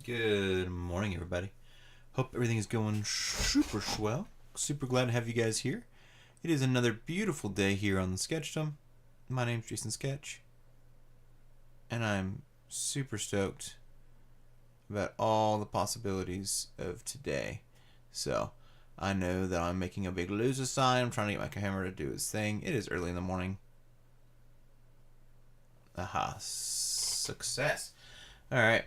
Good morning, everybody. Hope everything is going super swell. Super glad to have you guys here. It is another beautiful day here on the Sketchdom. My name's Jason Sketch, and I'm super stoked about all the possibilities of today. So, I know that I'm making a big loser sign. I'm trying to get my camera to do its thing. It is early in the morning. Aha, success. Alright.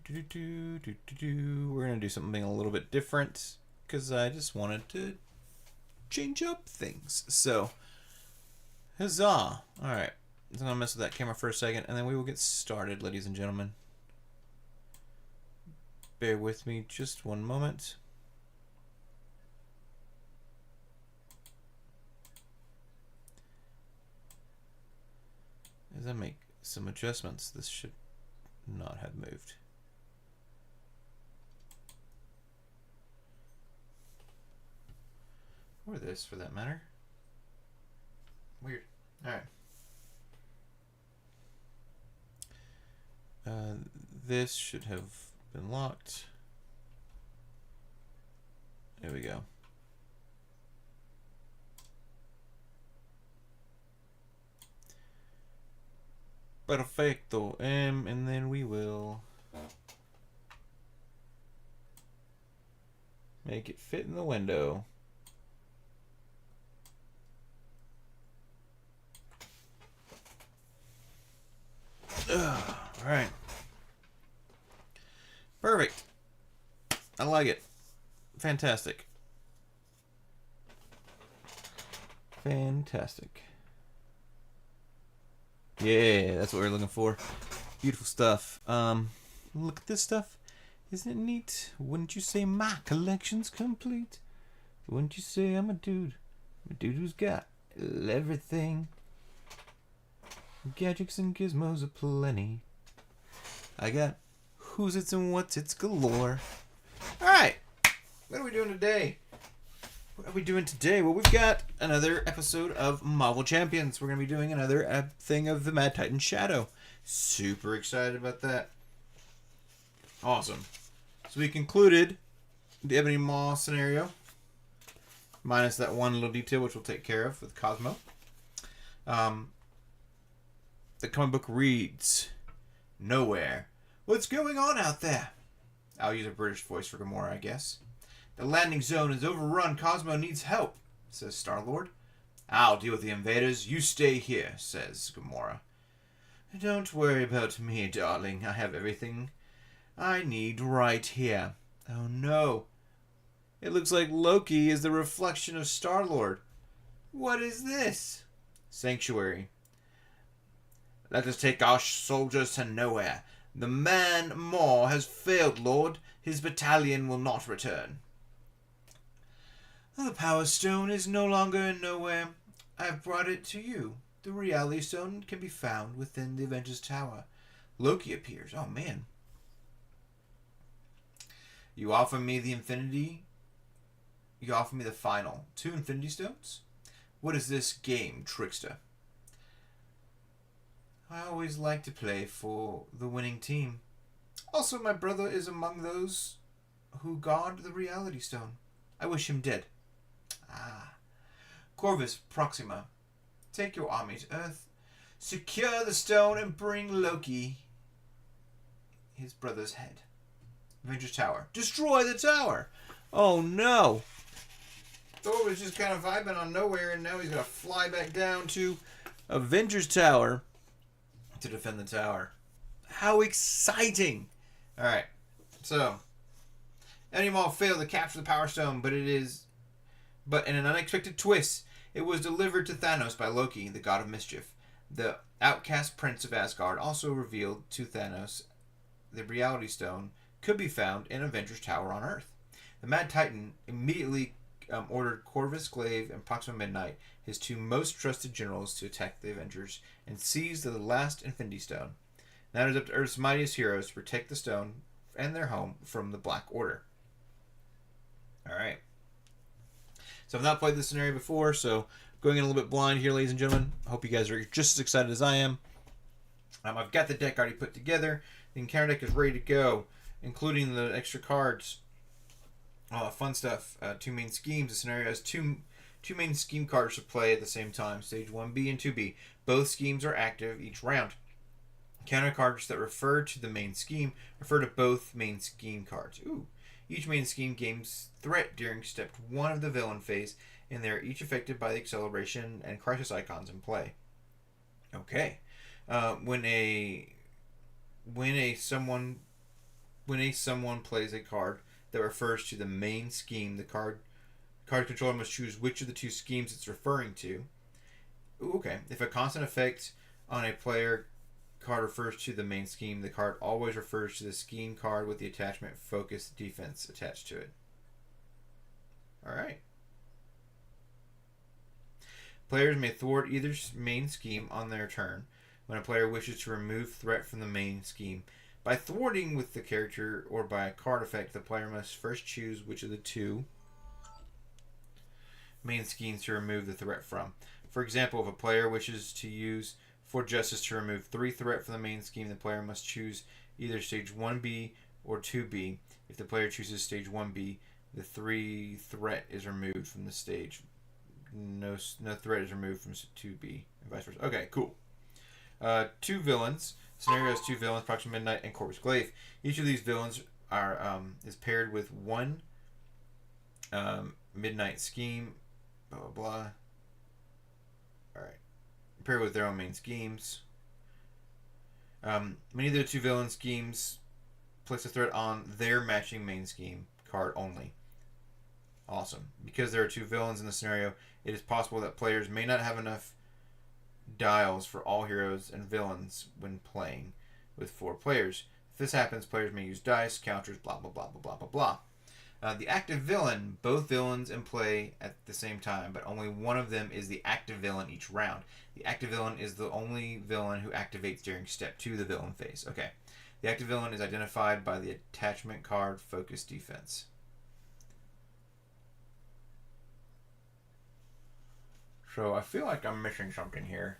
We're going to do something a little bit different because I just wanted to change up things. So, huzzah. Alright. I'm going to mess with that camera for a second and then we will get started, ladies and gentlemen. Bear with me just one moment. As I make some adjustments, this should not have moved. Or this, for that matter. Weird. Alright. This should have been locked. There we go. Perfecto. And then we will make it fit in the window. Alright. Perfect. I like it. Fantastic. Fantastic. Yeah, that's what we're looking for. Beautiful stuff. Look at this stuff. Isn't it neat? Wouldn't you say my collection's complete? Wouldn't you say I'm a dude? A dude who's got everything. Gadgets and gizmos aplenty. I got who's its and what's its galore. Alright. What are we doing today? What are we doing today? Well, we've got another episode of Marvel Champions. We're going to be doing another thing of the Mad Titan Shadow. Super excited about that. Awesome. So we concluded the Ebony Maw scenario. Minus that one little detail, which we'll take care of with Cosmo. The comic book reads, Nowhere. What's going on out there? I'll use a British voice for Gamora, I guess. The landing zone is overrun. Cosmo needs help, says Star-Lord. I'll deal with the invaders. You stay here, says Gamora. Don't worry about me, darling. I have everything I need right here. Oh no. It looks like Loki is the reflection of Star-Lord. What is this? Sanctuary. Let us take our soldiers to nowhere. The man Maw has failed, Lord. His battalion will not return. The Power Stone is no longer in nowhere. I have brought it to you. The Reality Stone can be found within the Avengers Tower. Loki appears. Oh, man. You offer me the Infinity... You offer me the final 2 Infinity Stones? What is this game, trickster? I always like to play for the winning team. Also, my brother is among those who guard the Reality Stone. I wish him dead. Corvus Proxima. Take your army to Earth. Secure the stone and bring Loki his brother's head. Avengers Tower. Destroy the tower! Oh no! Thor was just kind of vibing on nowhere and now he's going to fly back down to Avengers Tower to defend the tower. How exciting! Alright, so Ebony Maw failed to capture the Power Stone, but in an unexpected twist, it was delivered to Thanos by Loki, the god of mischief. The outcast prince of Asgard also revealed to Thanos the Reality Stone could be found in Avengers Tower on Earth. The Mad Titan immediately ordered Corvus Glaive and Proxima Midnight, his 2 most trusted generals, to attack the Avengers and seize the last Infinity Stone. Now it is up to Earth's mightiest heroes to protect the stone and their home from the Black Order. Alright. So I've not played this scenario before, so going in a little bit blind here, ladies and gentlemen. I hope you guys are just as excited as I am. I've got the deck already put together. The encounter deck is ready to go, including the extra cards. Fun stuff. Two main schemes. The scenario has two main scheme cards to play at the same time. Stage 1B and 2B. Both schemes are active each round. Counter cards that refer to the main scheme refer to both main scheme cards. Ooh. Each main scheme gains threat during step 1 of the villain phase, and they are each affected by the acceleration and crisis icons in play. Okay. When someone plays a card that refers to the main scheme, the card controller must choose which of the two schemes it's referring to. Ooh, okay. If a constant effect on a player card refers to the main scheme, the card always refers to the scheme card with the attachment focus defense attached to it. Alright. Players may thwart either main scheme on their turn when a player wishes to remove threat from the main scheme. By thwarting with the character or by a card effect, the player must first choose which of the two main schemes to remove the threat from. For example, if a player wishes to use For Justice to remove 3 threat from the main scheme, the player must choose either stage 1B or 2B. If the player chooses stage 1B, the 3 threat is removed from the stage. No threat is removed from 2B, and vice versa. Okay, cool. 2 villains. Scenario has 2 villains, Proxima Midnight and Corvus Glaive. Each of these villains is paired with one Midnight scheme. Blah, blah, blah. Alright. Paired with their own main schemes. Many of the 2 villain schemes place a threat on their matching main scheme card only. Awesome. Because there are 2 villains in the scenario, it is possible that players may not have enough dials for all heroes and villains when playing with 4 players. If this happens, players may use dice, counters, blah, blah, blah, blah, blah, blah, blah. The active villain, both villains in play at the same time, but only one of them is the active villain each round. The active villain is the only villain who activates during step 2 of the villain phase. Okay. The active villain is identified by the attachment card focus defense. So I feel like I'm missing something here.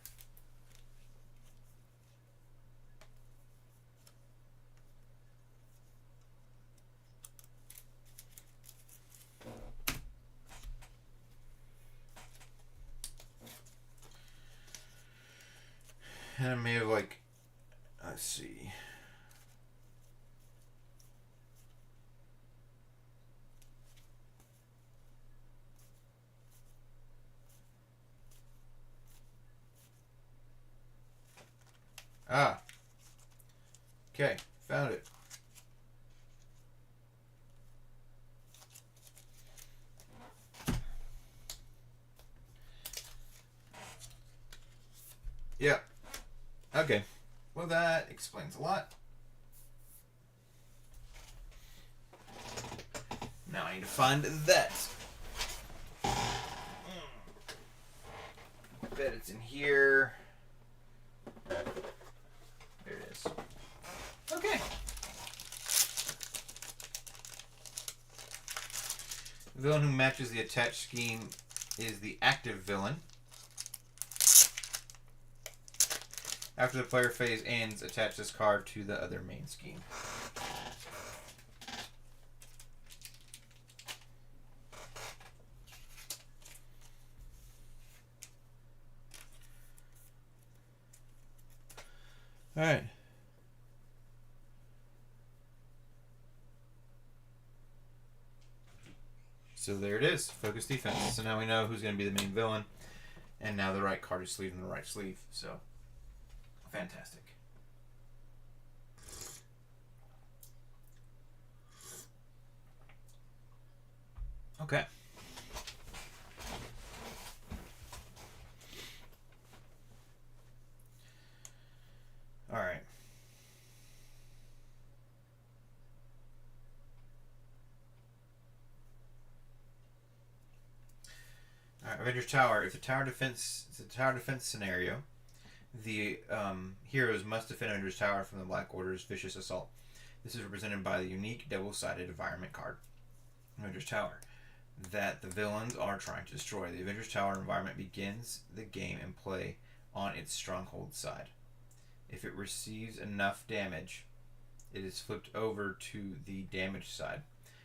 And I may have let's see. Okay, found it. Yeah. Okay. Well, that explains a lot. Now I need to find that. I bet it's in here. There it is. Okay. The villain who matches the attached scheme is the active villain. After the player phase ends, attach this card to the other main scheme. Alright. So there it is. Focus defense. So now we know who's going to be the main villain. And now the right card is sleeved in the right sleeve. So, fantastic. Okay. Alright. Alright, Avengers Tower. If it's a tower defense scenario, the heroes must defend Avengers Tower from the Black Order's vicious assault. This is represented by the unique double-sided environment card, Avengers Tower, that the villains are trying to destroy. The Avengers Tower environment begins the game and play on its stronghold side. If it receives enough damage, it is flipped over to the damage side.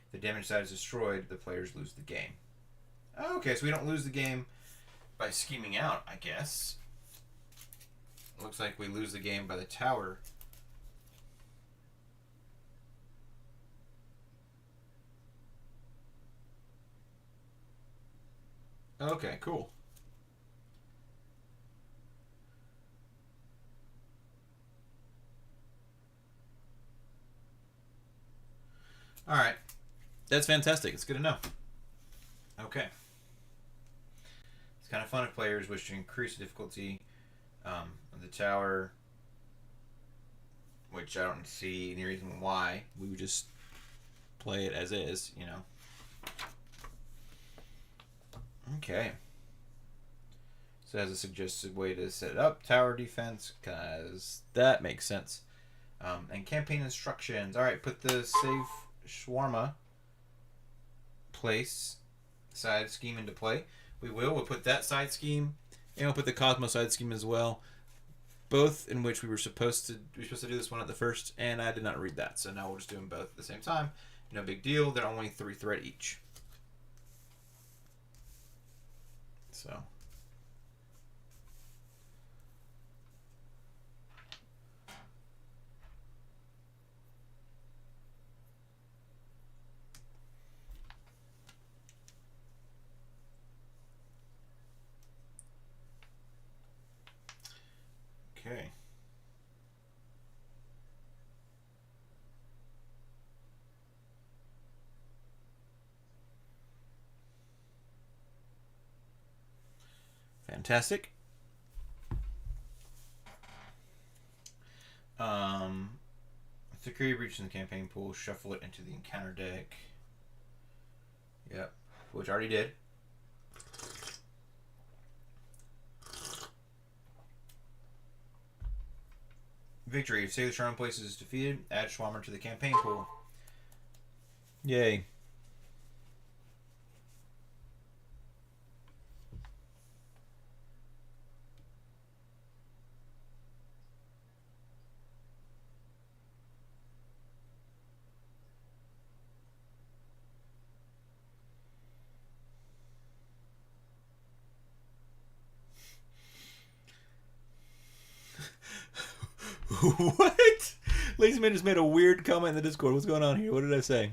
If the damage side is destroyed, the players lose the game. Okay, so we don't lose the game by scheming out, I guess. Looks like we lose the game by the tower. Okay, cool. Alright. That's fantastic. It's good to know. Okay. It's kind of fun if players wish to increase the difficulty of the tower, which I don't see any reason why. We would just play it as is, you know. Okay. So it has a suggested way to set it up. Tower defense, because that makes sense. And campaign instructions. Alright, put the save shawarma place side scheme into play. We will. We'll put that side scheme, and we'll put the Cosmo side scheme as well. Both in which we were supposed to do this one at the first, and I did not read that. So now we'll just do them both at the same time. No big deal. They're only 3 thread each. So. Okay. Fantastic. Security breach in the campaign pool. Shuffle it into the encounter deck. Yep. Which I already did. Victory. If Save the Charm Place is defeated, add Schwammer to the campaign pool. Yay. What? Lazyman just made a weird comment in the Discord. What's going on here? What did I say?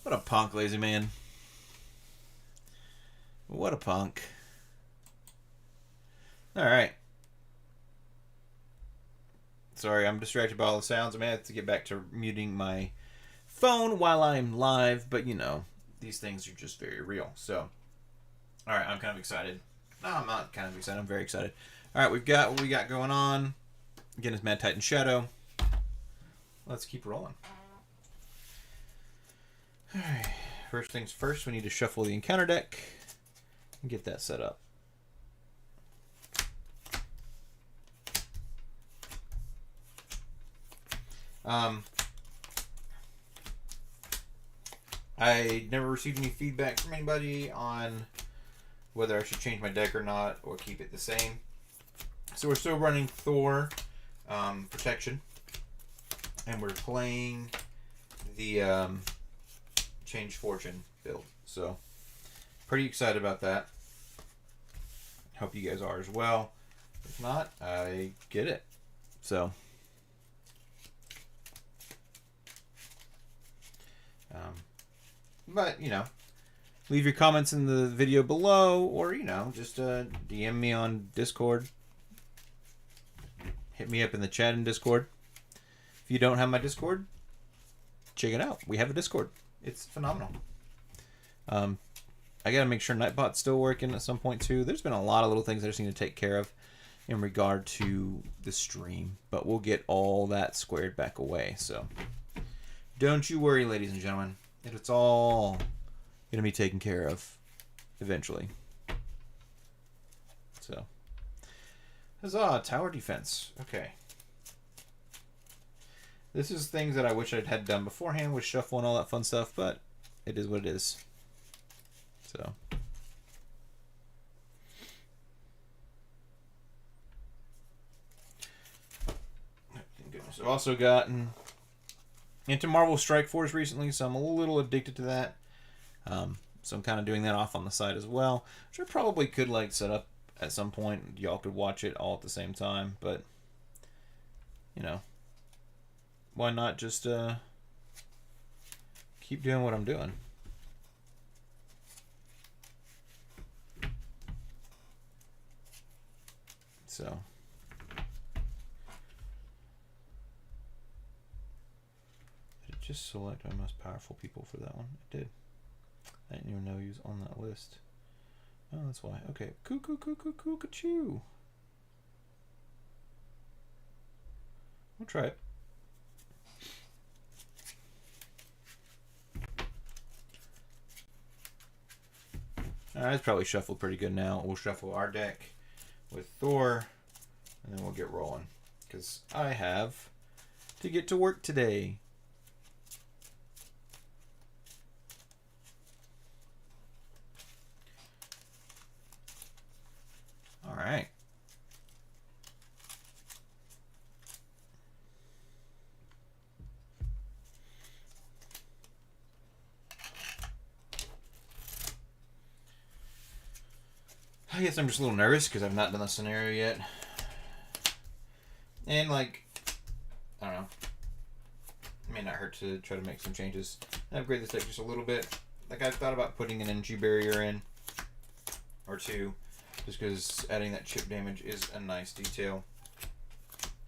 What a punk, Lazyman. What a punk. Alright. Sorry, I'm distracted by all the sounds. I may have to get back to muting my phone while I'm live, but you know, these things are just very real. So, alright, I'm kind of excited. No, I'm not kind of excited. I'm very excited. Alright, we've got what we got going on. Again, it's Mad Titan Shadow. Let's keep rolling. Alright. First things first, we need to shuffle the encounter deck and get that set up. I never received any feedback from anybody on whether I should change my deck or not, or keep it the same. So we're still running Thor Protection, and we're playing the Change Fortune build. So pretty excited about that. Hope you guys are as well. If not, I get it. So but you know, leave your comments in the video below, or you know, just DM me on Discord. Hit me up in the chat in Discord. If you don't have my Discord, check it out. We have a Discord. It's phenomenal. I gotta make sure Nightbot's still working at some point too. There's been a lot of little things I just need to take care of in regard to the stream, but we'll get all that squared back away. So don't you worry, ladies and gentlemen. It's all going to be taken care of eventually. So, huzzah, tower defense. Okay. This is things that I wish I'd had done beforehand with shuffle and all that fun stuff, but it is what it is. So. Thank goodness. I've also gotten into Marvel Strike Force recently, so I'm a little addicted to that. So I'm kind of doing that off on the side as well, which I probably could like set up at some point. Y'all could watch it all at the same time, but you know, why not just keep doing what I'm doing? So did it just select my most powerful people for that one? It did. I didn't even know he was on that list. Oh, that's why. Okay. Cuckoo-cuckoo-cuckoo-cuckoo. We'll try it. Alright, it's probably shuffled pretty good now. We'll shuffle our deck with Thor, and then we'll get rolling. Because I have to get to work today. All right. I guess I'm just a little nervous because I've not done the scenario yet. And, like, I don't know. It may not hurt to try to make some changes. Upgrade this deck just a little bit. Like, I thought about putting an energy barrier in. Or two. Just because adding that chip damage is a nice detail.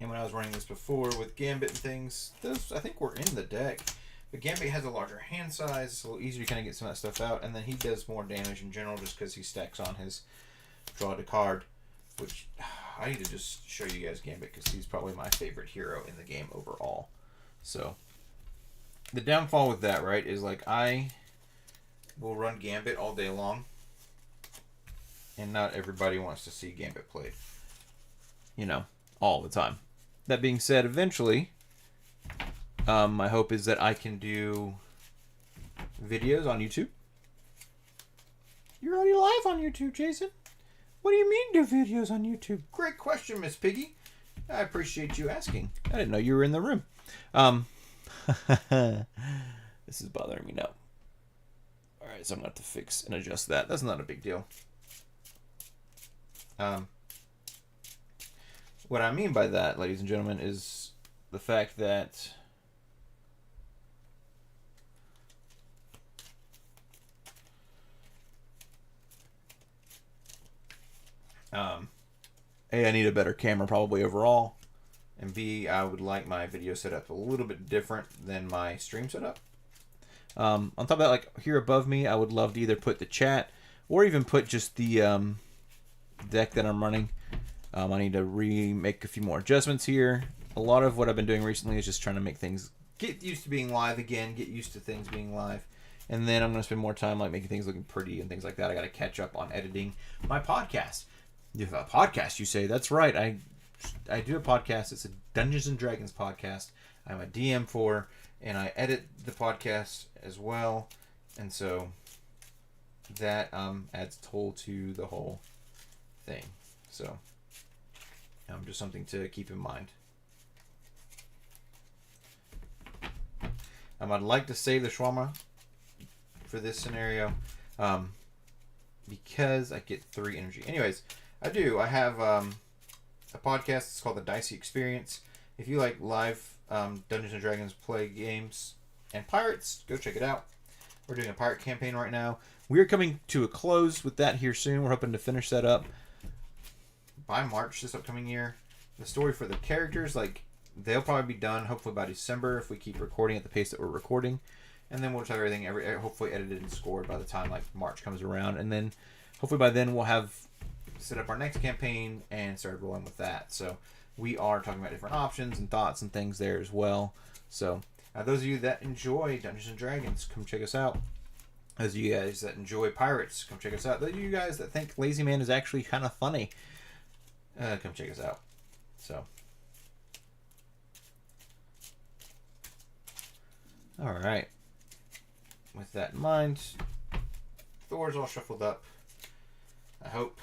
And when I was running this before with Gambit and things, those I think were in the deck. But Gambit has a larger hand size. It's a little easier to kind of get some of that stuff out. And then he does more damage in general just because he stacks on his draw to card. Which, I need to just show you guys Gambit because he's probably my favorite hero in the game overall. So, the downfall with that, right, is like I will run Gambit all day long. And not everybody wants to see Gambit played. You know, all the time. That being said, eventually, my hope is that I can do videos on YouTube. You're already live on YouTube, Jason. What do you mean do videos on YouTube? Great question, Miss Piggy. I appreciate you asking. I didn't know you were in the room. This is bothering me now. Alright, so I'm going to have to fix and adjust that. That's not a big deal. What I mean by that, ladies and gentlemen, is the fact that A, I need a better camera probably overall, and B, I would like my video setup a little bit different than my stream setup. On top of that, like here above me, I would love to either put the chat or even put just the deck that I'm running. I need to remake a few more adjustments here. A lot of what I've been doing recently is just trying to make things get used to being live again, get used to things being live. And then I'm going to spend more time like making things looking pretty and things like that. I got to catch up on editing my podcast. You have a podcast, you say? That's right. I do a podcast. It's a Dungeons and Dragons podcast. I'm a DM for, and I edit the podcast as well. And so that adds toll to the whole thing. So just something to keep in mind. I'd like to save the Shawarma for this scenario because I get 3 energy. Anyways, I have a podcast. It's called The Dicey Experience. If you like live Dungeons & Dragons play games and pirates, go check it out. We're doing a pirate campaign right now. We're coming to a close with that here soon. We're hoping to finish that up by March this upcoming year. The story for the characters, like, they'll probably be done hopefully by December if we keep recording at the pace that we're recording. And then we'll just have everything hopefully edited and scored by the time like March comes around. And then hopefully by then we'll have set up our next campaign and start rolling with that. So we are talking about different options and thoughts and things there as well. So those of you that enjoy Dungeons & Dragons, come check us out. Those of you guys that enjoy pirates, come check us out. Those of you guys that think Lazy Man is actually kind of funny, come check us out. So, all right. With that in mind, Thor's all shuffled up. I hope.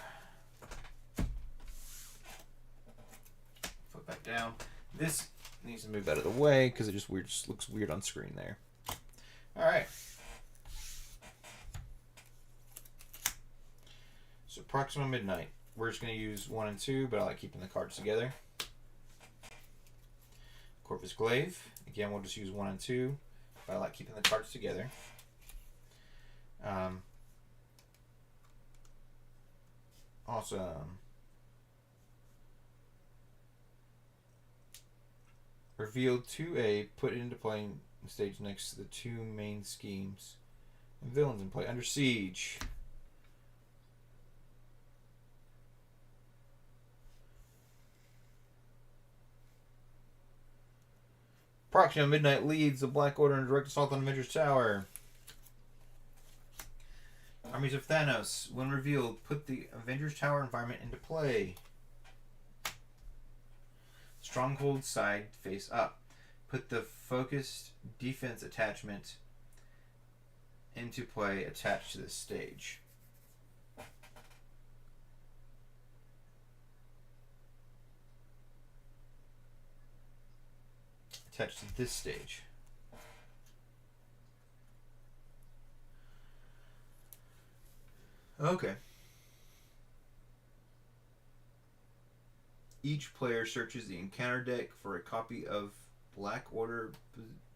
Flip back down. This needs to move out of the way because it just looks weird on screen there. All right. So Proxima Midnight. We're just going to use 1 and 2, but I like keeping the cards together. Corvus Glaive. Again, we'll just use 1 and 2, but I like keeping the cards together. Awesome. Revealed 2A, put it into play in the stage next to the 2 main schemes. And villains in play. Under Siege. Proxima Midnight leads the Black Order in direct assault on Avengers Tower. Armies of Thanos. When revealed, put the Avengers Tower environment into play. Stronghold side face up. Put the focused defense attachment into play attached to this stage. Attached to this stage. Okay. Each player searches the encounter deck for a copy of Black Order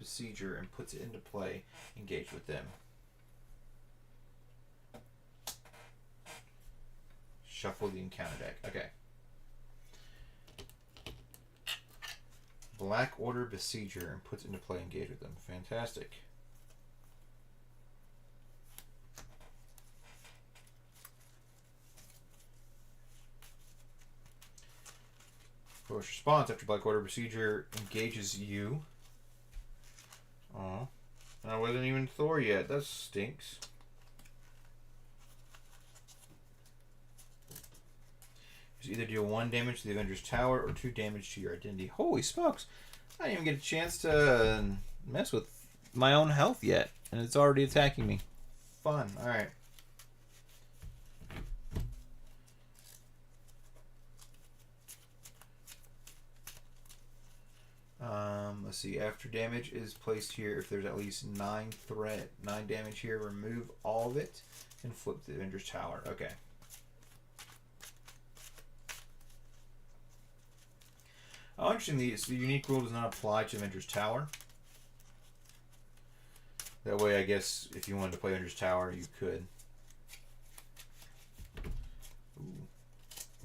Besieger and puts it into play. Engage with them. Shuffle the encounter deck. Okay. Black Order Besieger and puts it into play. Engage with them. Fantastic. First response after Black Order Besieger engages you. Oh, I wasn't even Thor yet. That stinks. Just either deal 1 damage to the Avengers Tower or 2 damage to your identity. Holy smokes! I didn't even get a chance to mess with my own health yet, and it's already attacking me. Fun. All right. Let's see. After damage is placed here, if there's at least 9 damage here, remove all of it and flip the Avengers Tower. Okay. Oh, interesting. The unique rule does not apply to Avengers Tower. That way, I guess, if you wanted to play Avengers Tower, you could. Ooh.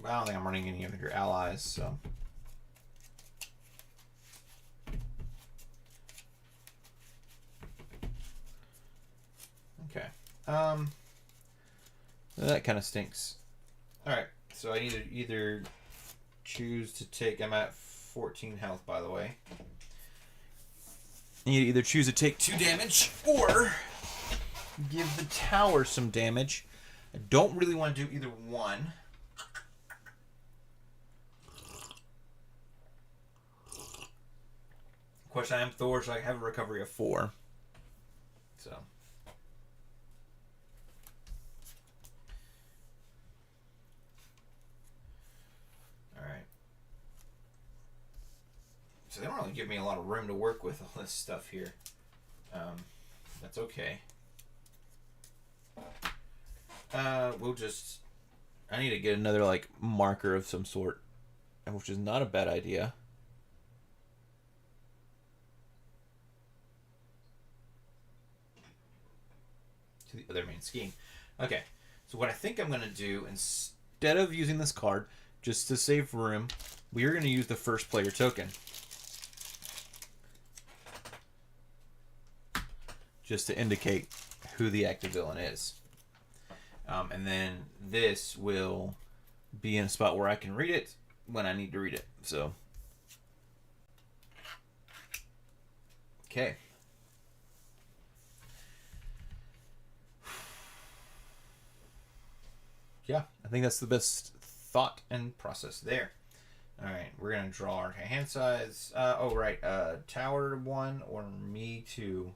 I don't think I'm running any of your allies, so. Okay. That kind of stinks. Alright, so I need to either choose to take... I'm at 14 health, by the way. I need to either choose to take 2 damage or give the tower some damage. I don't really want to do either one. Of course, I am Thor, so I have a recovery of 4. So... So they don't really give me a lot of room to work with all this stuff here. That's okay. We'll just... I need to get another, like, marker of some sort, which is not a bad idea. To the other main scheme. Okay, so what I think I'm going to do, instead of using this card, just to save room, we are going to use the first player token. Just to indicate who the active villain is. And then this will be in a spot where I can read it when I need to read it. So, okay. yeah, I think that's the best thought and process there. All right, we're gonna draw our hand size. Oh right, tower 1 or me 2.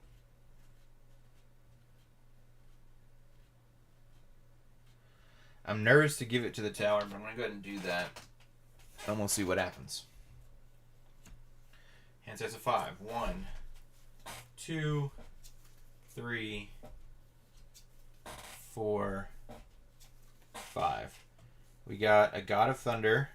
I'm nervous to give it to the tower, but I'm gonna go ahead and do that, and we'll see what happens. Hand size of 5. 1, 2, 3, 4, 5. We got a God of Thunder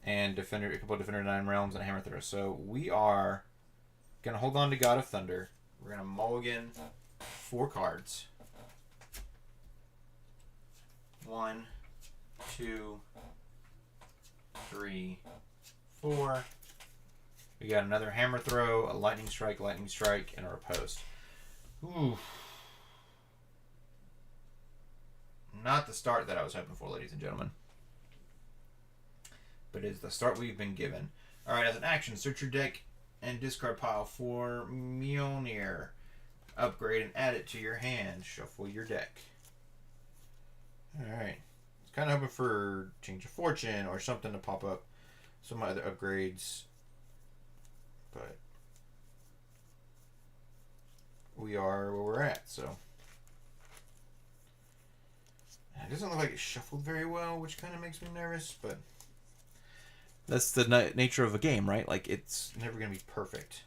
and a couple of Defender 9 Realms and a Hammer Throw. So we are gonna hold on to God of Thunder. We're gonna mulligan 4 cards. 1, 2, 3, 4. We got another Hammer Throw, a Lightning Strike, and a Riposte. Ooh. Not the start that I was hoping for, ladies and gentlemen. But it's the start we've been given. Alright, as an action, search your deck and discard pile for Mjolnir. Upgrade and add it to your hand. Shuffle your deck. Alright. It's kind of hoping for Change of Fortune or something to pop up. Some other upgrades. But we are where we're at, so. It doesn't look like it shuffled very well, which kind of makes me nervous, but that's the nature of a game, right? Like, it's never going to be perfect.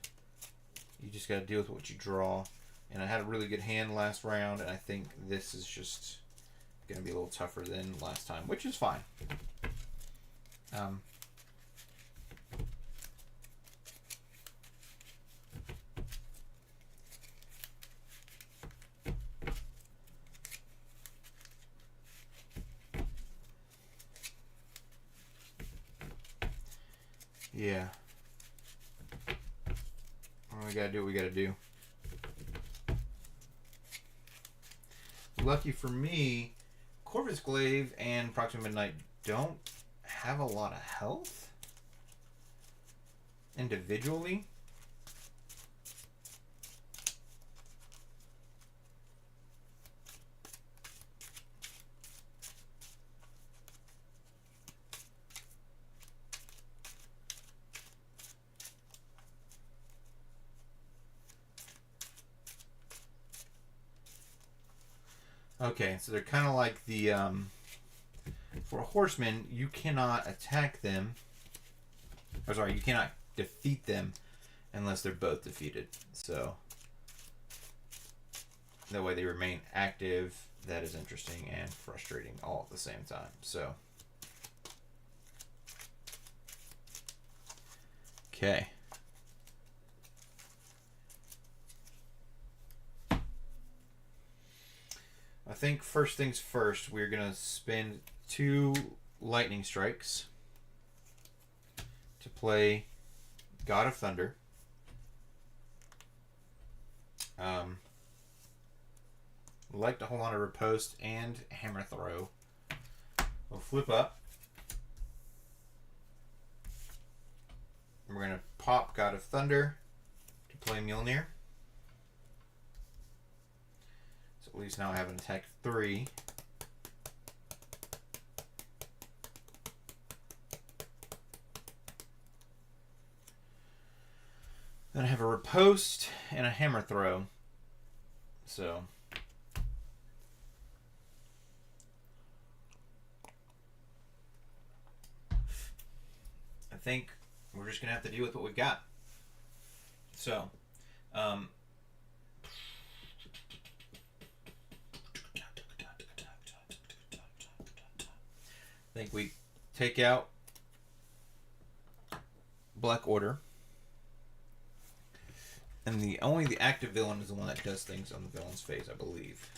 You just got to deal with what you draw. And I had a really good hand last round, and I think this is just going to be a little tougher than last time, which is fine. Yeah. We gotta do what we gotta do. Lucky for me, Corvus Glaive and Proxima Midnight don't have a lot of health individually. Okay, so they're kind of like the, for a horseman, you cannot attack them, or sorry, you cannot defeat them unless they're both defeated. So, that way they remain active. That is interesting and frustrating all at the same time. So, okay. I think first things first, we're going to spend 2 Lightning Strikes to play God of Thunder. Like to hold on to Riposte and Hammer Throw. We'll flip up. We're going to pop God of Thunder to play Mjolnir. At least now I have an attack 3. Then I have a Riposte and a Hammer Throw. So I think we're just gonna have to deal with what we've got. So I think we take out Black Order. And only the active villain is the one that does things on the villain's phase, I believe.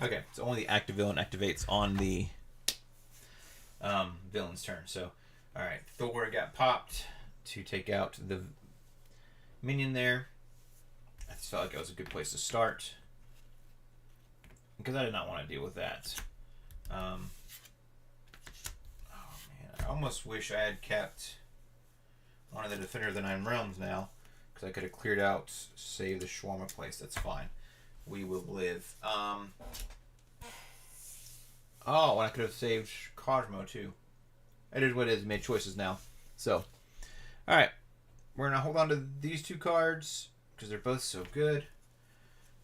Okay, so only the active villain activates on the villain's turn. So, alright, Thor got popped to take out the minion there. I just felt like it was a good place to start, because I did not want to deal with that. almost wish I had kept one of the Defender of the Nine Realms now, because I could have cleared out, save the Shawarma place. That's fine. We will live. Oh, and I could have saved Cosmo too. It is what it is. Made choices now. So, all right, we're gonna hold on to these two cards because they're both so good.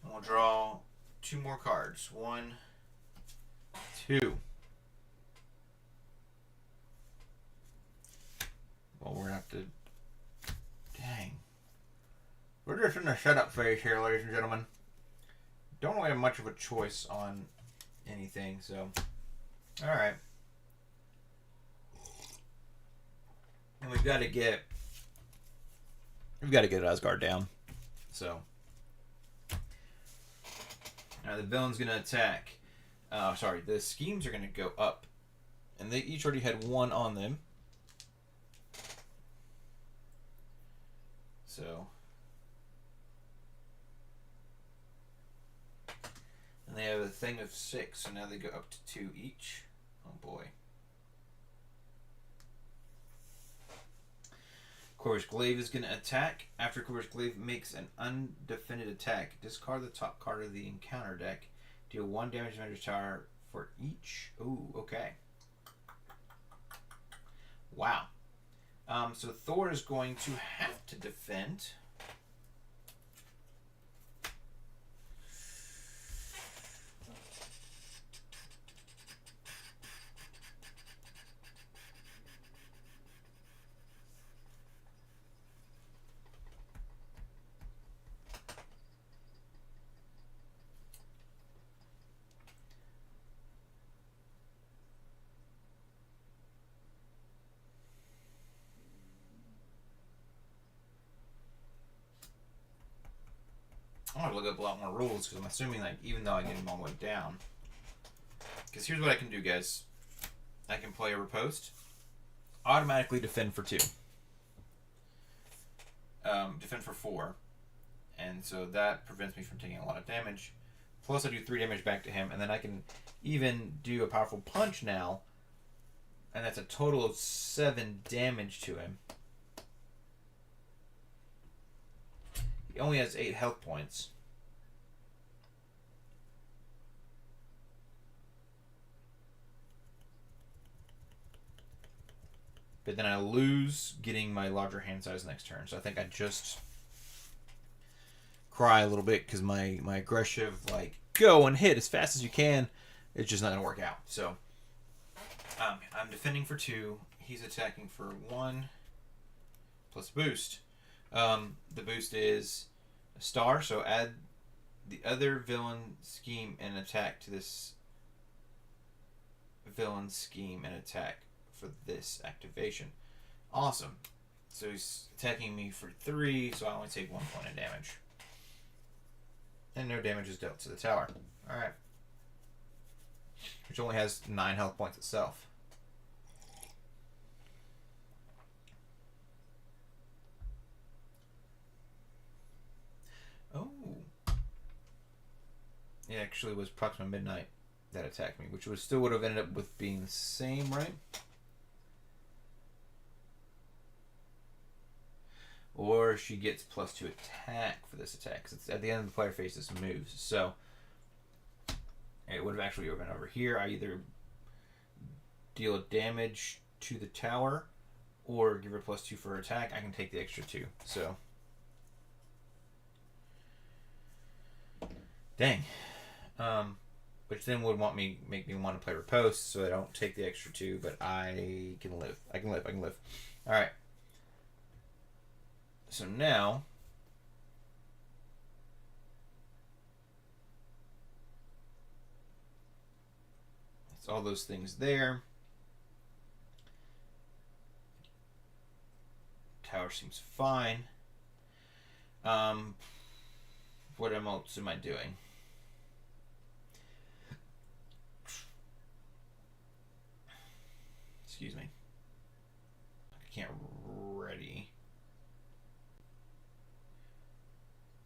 And we'll draw two more cards. 1, 2. Well, we're gonna have to. Dang. We're just in a setup phase here, ladies and gentlemen. Don't really have much of a choice on anything, so. Alright. And we've got to get Asgard down. So. Now the villain's going to attack. Sorry, the schemes are going to go up. And they each already had 1 on them. So. And they have a thing of 6, so now they go up to 2 each. Oh boy. Corvus Glaive is going to attack. After Corvus Glaive makes an undefended attack, discard the top card of the encounter deck. Deal 1 damage to Avengers Tower for each. Ooh, okay. Wow. So Thor is going to have to defend. I'm going to look up a lot more rules because I'm assuming, like, even though I get them all the way down. Because here's what I can do, guys. I can play a riposte. Automatically defend for 2. Defend for 4. And so that prevents me from taking a lot of damage. Plus I do 3 damage back to him. And then I can even do a powerful punch now. And that's a total of 7 damage to him. He only has 8 health points. But then I lose getting my larger hand size next turn. So I think I just cry a little bit because my aggressive, like, go and hit as fast as you can, it's just not going to work out. So I'm defending for 2. He's attacking for 1 plus boost. The boost is a star, so add the other villain scheme and attack to this villain scheme and attack for this activation. Awesome. So he's attacking me for 3, so I only take 1 point of damage. And no damage is dealt to the tower. Alright. Which only has 9 health points itself. Oh. It actually was Proxima Midnight that attacked me, which still would have ended up with being the same, right? Or she gets +2 attack for this attack, because it's at the end of the player phase this moves. So it would have actually been over here. I either deal damage to the tower or give her +2 for her attack. I can take the extra 2. So dang. Which then would make me want to play riposte, so I don't take the extra 2, but I can live. I can live. Alright. So now it's all those things there. Tower seems fine. What else am I doing? Excuse me. I can't ready.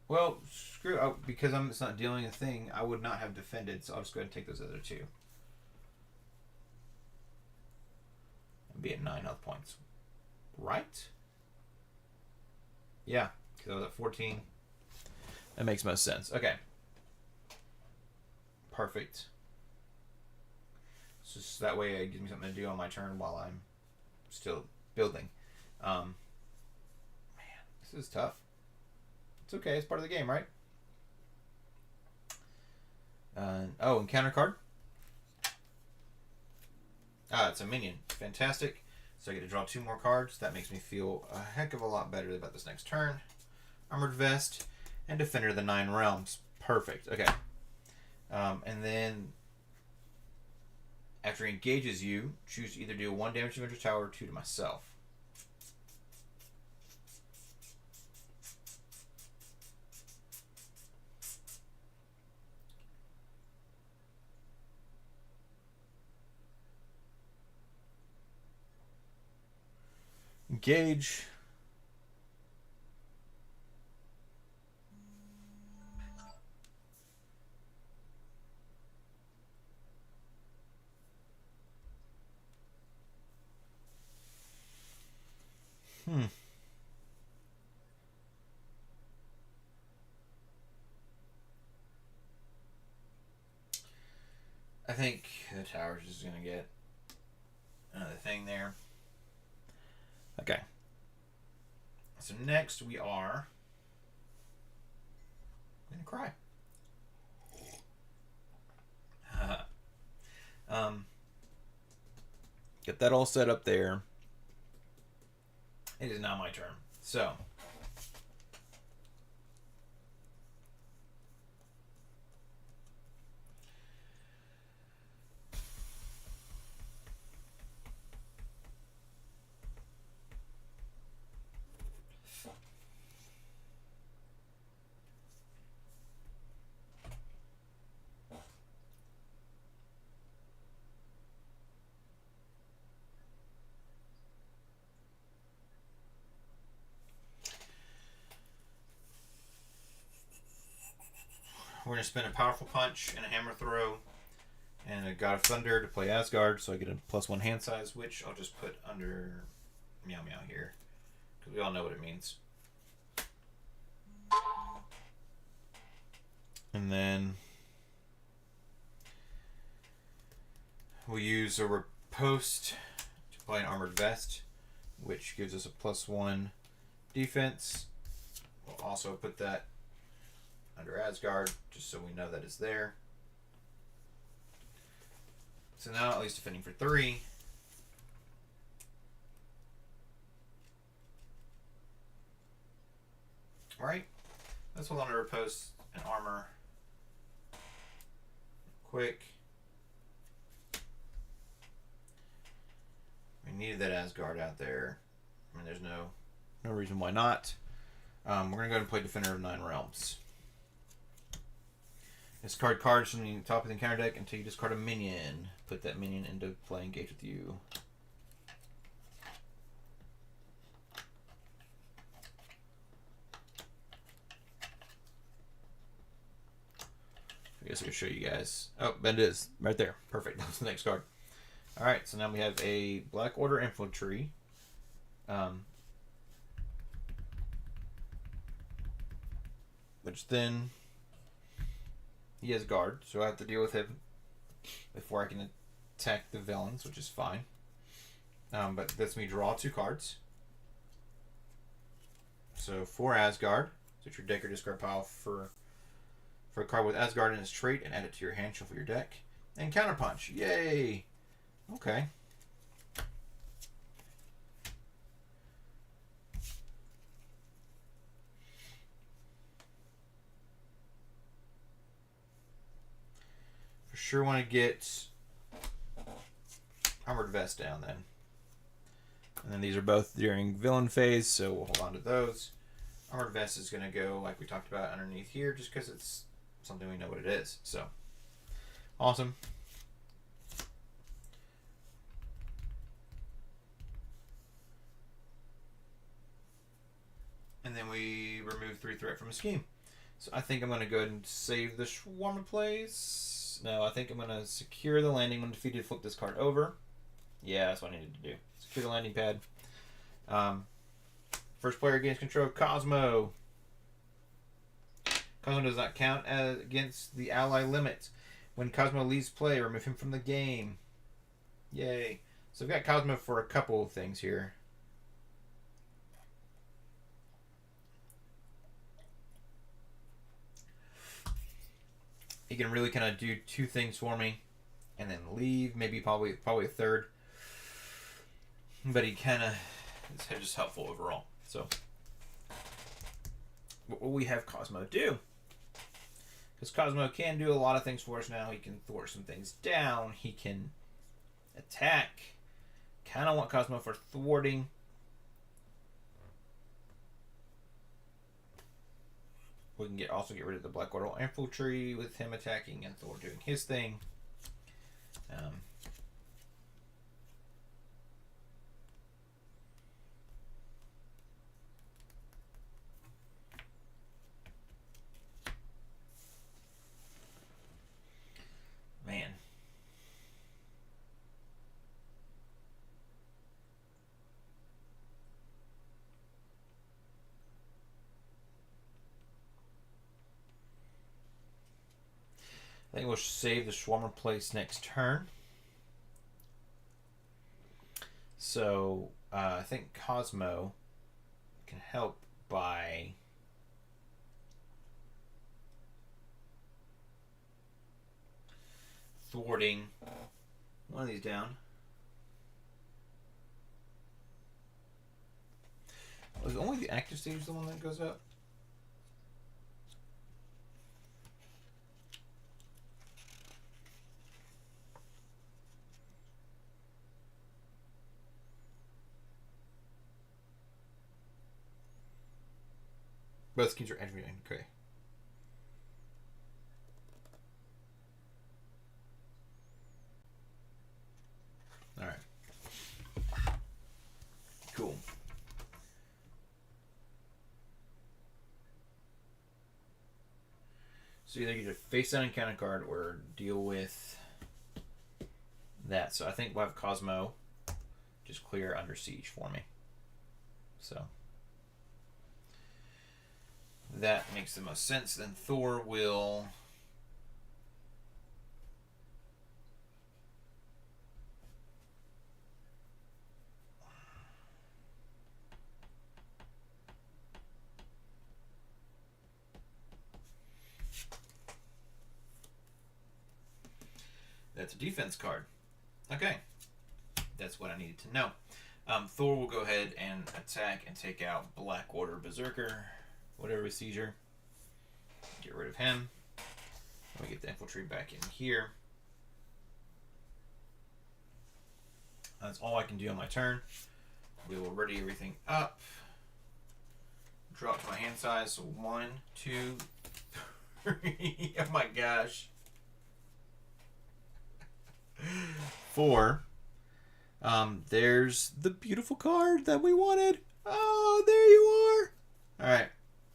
Well, screw it. Because it's not dealing a thing, I would not have defended, so I'll just go ahead and take those other 2. be at 9 health points. Right? Yeah, because I was at 14. That makes most sense. Okay. Perfect. So that way it gives me something to do on my turn while I'm still building. Man, this is tough. It's okay. It's part of the game, right? Encounter card. It's a minion. Fantastic. So I get to draw 2 more cards. That makes me feel a heck of a lot better about this next turn. Armored Vest and Defender of the Nine Realms. Perfect. Okay. And then after he engages you, choose to either do 1 damage to Venger's Tower or 2 to myself. Engage. I think the tower's just going to get another thing there. Okay. So next we are going to cry. Get that all set up there. It is now my turn. So we're going to spend a Powerful Punch and a Hammer Throw and a God of Thunder to play Asgard, so I get a +1 hand size, which I'll just put under Meow Meow here, because we all know what it means. And then we'll use a Riposte to play an Armored Vest, which gives us a +1 defense. We'll also put that under Asgard, just so we know that it's there. So now at least defending for 3. Alright, let's hold on to Riposte and Armor. Quick. We needed that Asgard out there. I mean, there's no reason why not. We're going to go ahead and play Defender of Nine Realms. Discard cards from the top of the encounter deck until you discard a minion. Put that minion into play, engage with you. I guess I could show you guys. Oh, that is right there. Perfect. That was the next card. Alright, so now we have a Black Order Infantry. Which then he has guard, so I have to deal with him before I can attack the villains, which is fine. But lets me draw 2 cards. So 4 Asgard. So your deck or discard pile for a card with Asgard in its trait and add it to your hand, shuffle your deck. And Counterpunch. Yay! Okay. For sure want to get Armored Vest down then. And then these are both during villain phase, so we'll hold on to those. Armored Vest is going to go, like we talked about, underneath here, just because it's something we know what it is. So, awesome. And then we remove 3 threat from a scheme. So I think I'm going to go ahead and save the Shawarma plays. No, I think I'm going to secure the landing when defeated, flip this card over. Yeah, that's what I needed to do. Secure the landing pad. First player gains control of Cosmo. Cosmo does not count against the ally limit. When Cosmo leaves play, remove him from the game. Yay. So I've got Cosmo for a couple of things here. He can really kind of do two things for me and then leave, maybe probably a third. But he kind of is just helpful overall. So what will we have Cosmo do? Because Cosmo can do a lot of things for us now. He can thwart some things down. He can attack. Kind of want Cosmo for thwarting. We can also get rid of the Black Orbital Infantry with him attacking and Thor doing his thing. Man. I think we'll save the Swarmer place next turn. So I think Cosmo can help by thwarting one of these down. Was only the active stage the one that goes up? Both schemes are entering. Okay. All right. Cool. So either you just face down encounter card or deal with that. So I think we'll have Cosmo just clear Under Siege for me. So that makes the most sense. Then Thor will that's a defense card. Okay. That's what I needed to know. Thor will go ahead and attack and take out Black Order Berserker. Whatever seizure. Get rid of him. Let me get the infantry back in here. That's all I can do on my turn. We will ready everything up. Drop to my hand size. So 1, 2, 3. Oh my gosh. 4. There's the beautiful card that we wanted. Oh, there you are. All right.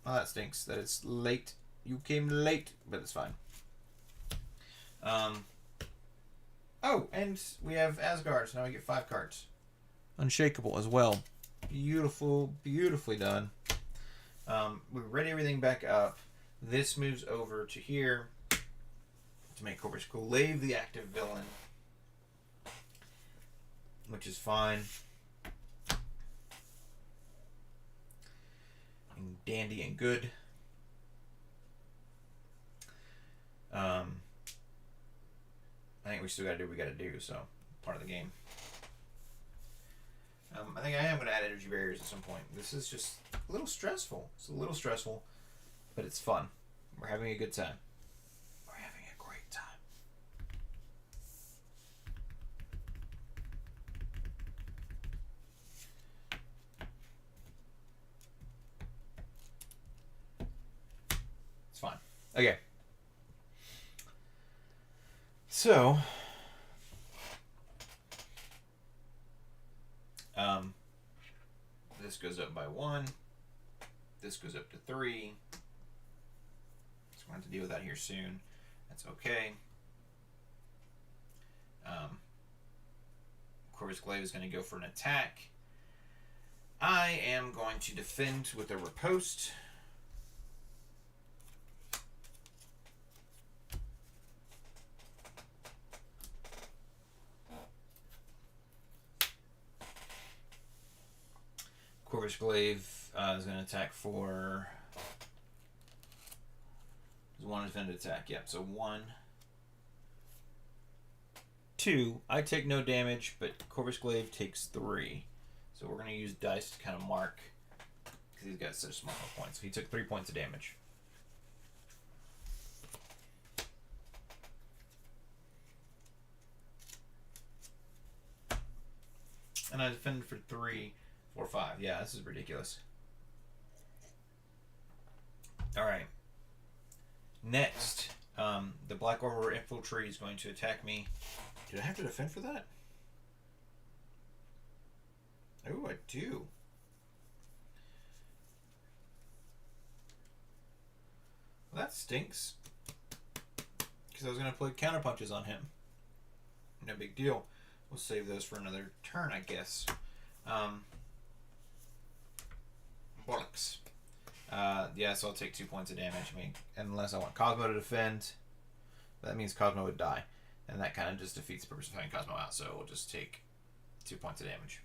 Oh, that stinks. That it's late. You came late, but it's fine. Oh, and we have Asgard, so now we get 5 cards. Unshakable as well. Beautiful, beautifully done. We ready everything back up. This moves over to here to make Corvus Glaive the active villain, which is fine. And dandy and good. I think we still got to do what we got to do, so part of the game. I think I am going to add energy barriers at some point. This is just a little stressful. It's a little stressful, but it's fun. We're having a good time. We're having a great time. It's fine. Okay. So, this goes up by 1. This goes up to 3. So we're going to have to deal with that here soon. That's okay. Corvus Glaive is going to go for an attack. I am going to defend with a riposte. Corvus Glaive is going to attack for... one defended attack. Yep, so 1, 2. I take no damage, but Corvus Glaive takes 3. So we're going to use dice to kind of mark, because he's got such small points. So he took 3 points of damage. And I defended for 3, 4, 5. Yeah, this is ridiculous. Alright. Next, the Black Order Infiltree is going to attack me. Did I have to defend for that? Oh, I do. Well, that stinks. Because I was going to play counterpunches on him. No big deal. We'll save those for another turn, I guess. Bollocks. Yeah, so I'll take 2 points of damage. I mean, unless I want Cosmo to defend, that means Cosmo would die. And that kind of just defeats the purpose of having Cosmo out, so we'll just take 2 points of damage.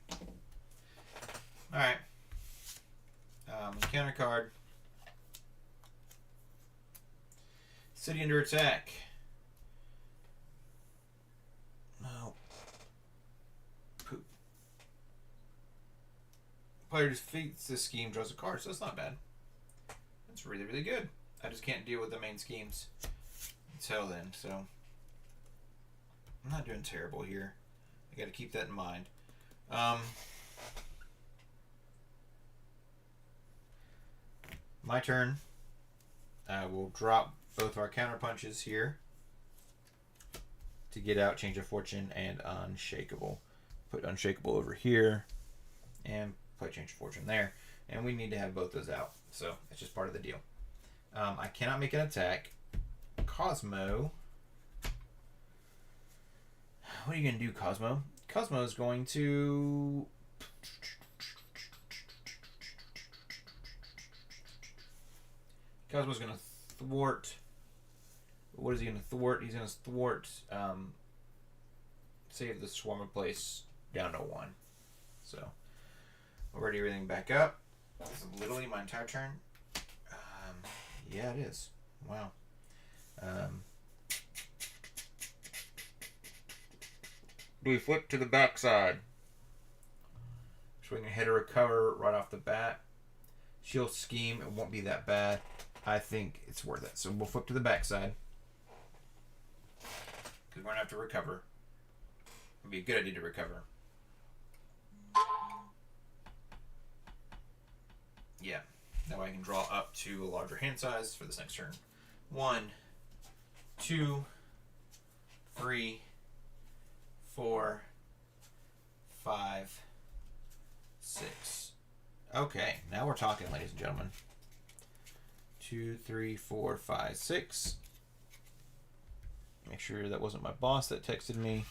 Alright. Counter card. City under attack. Oh. Poop. Player defeats this scheme, draws a card, so that's not bad. That's really, really good. I just can't deal with the main schemes until then, so I'm not doing terrible here. I got to keep that in mind. My turn. We'll drop both our counter punches here to get out Change of Fortune and Unshakable. Put Unshakable over here and put Change of Fortune there. And we need to have both those out. So it's just part of the deal. I cannot make an attack. Cosmo. What are you going to do, Cosmo? Cosmo is going to... Cosmo's going to thwart... What is he going to thwart? He's going to thwart... save the Swarm Place down to 1. So, already everything back up. This is literally my entire turn. Yeah, it is. Wow. Do we flip to the backside? So we can hit a recover right off the bat. She'll scheme. It won't be that bad. I think it's worth it. So we'll flip to the backside. Because we're going to have to recover. It would be a good idea to recover. Yeah. That way I can draw up to a larger hand size for this next turn. 1, 2, 3, 4, 5, 6. Okay, now we're talking, ladies and gentlemen. 2, 3, 4, 5, 6. Make sure that wasn't my boss that texted me.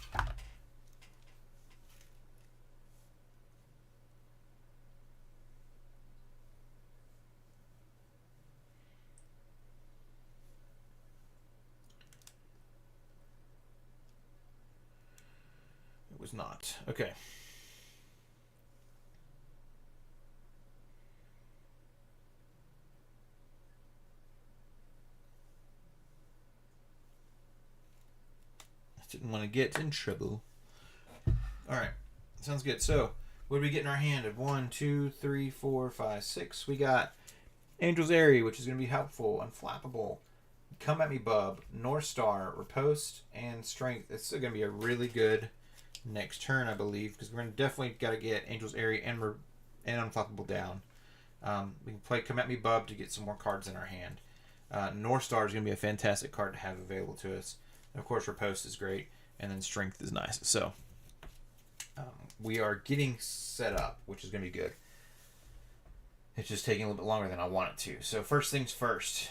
It was not. Okay. Didn't want to get in trouble. Alright. Sounds good. So, what do we get in our hand of 1, 2, 3, 4, 5, 6? We got Angel's Airy, which is going to be helpful. Unflappable. Come at Me Bub. North Star. Riposte. And Strength. It's going to be a really good next turn, I believe. Because we're going to definitely got to get Angel's Airy and Unflappable down. We can play Come at Me Bub to get some more cards in our hand. North Star is going to be a fantastic card to have available to us. And of course, Riposte is great, and then Strength is nice. So, we are getting set up, which is going to be good. It's just taking a little bit longer than I want it to. So, first things first.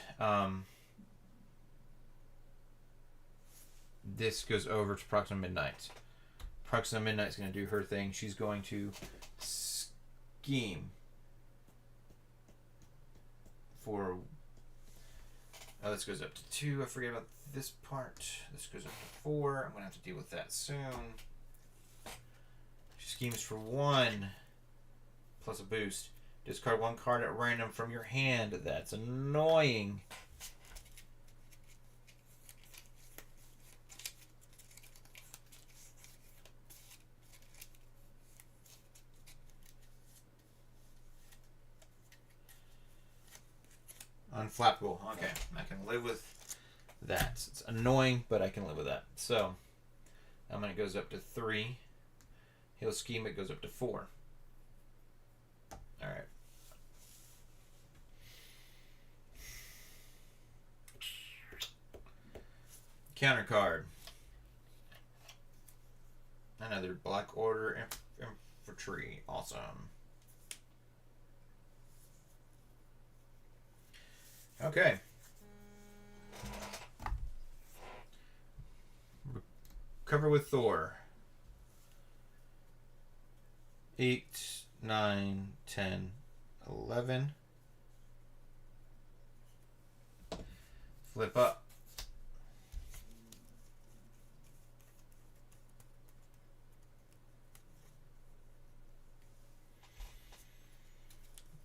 This goes over to Proxima Midnight. Proxima Midnight's going to do her thing. She's going to scheme for... Oh, this goes up to 2. I forget about this part. This goes up to 4. I'm going to have to deal with that soon. She schemes for 1 plus a boost. Discard 1 card at random from your hand. That's annoying. Unflappable. Okay, I can live with that. It's annoying, but I can live with that. So, it goes up to 3. He'll scheme, it goes up to 4. Alright. Counter card. Another Black Order Infantry. Awesome. Okay. Recover with Thor. 8, 9, 10, 11. Flip up.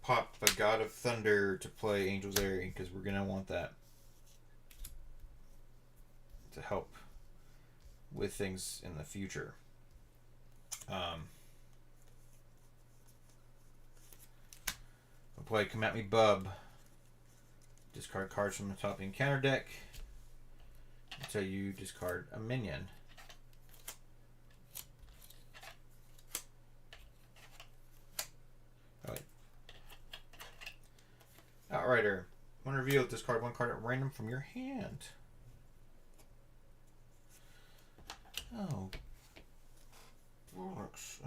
Pop a God of Thunder to play Angel's Airy, because we're going to want that to help with things in the future. I'll play Come At Me Bub. Discard cards from the top of the encounter deck until you discard a minion. Oh, wait. Outrider. When revealed, discard 1 card at random from your hand. Oh. Works.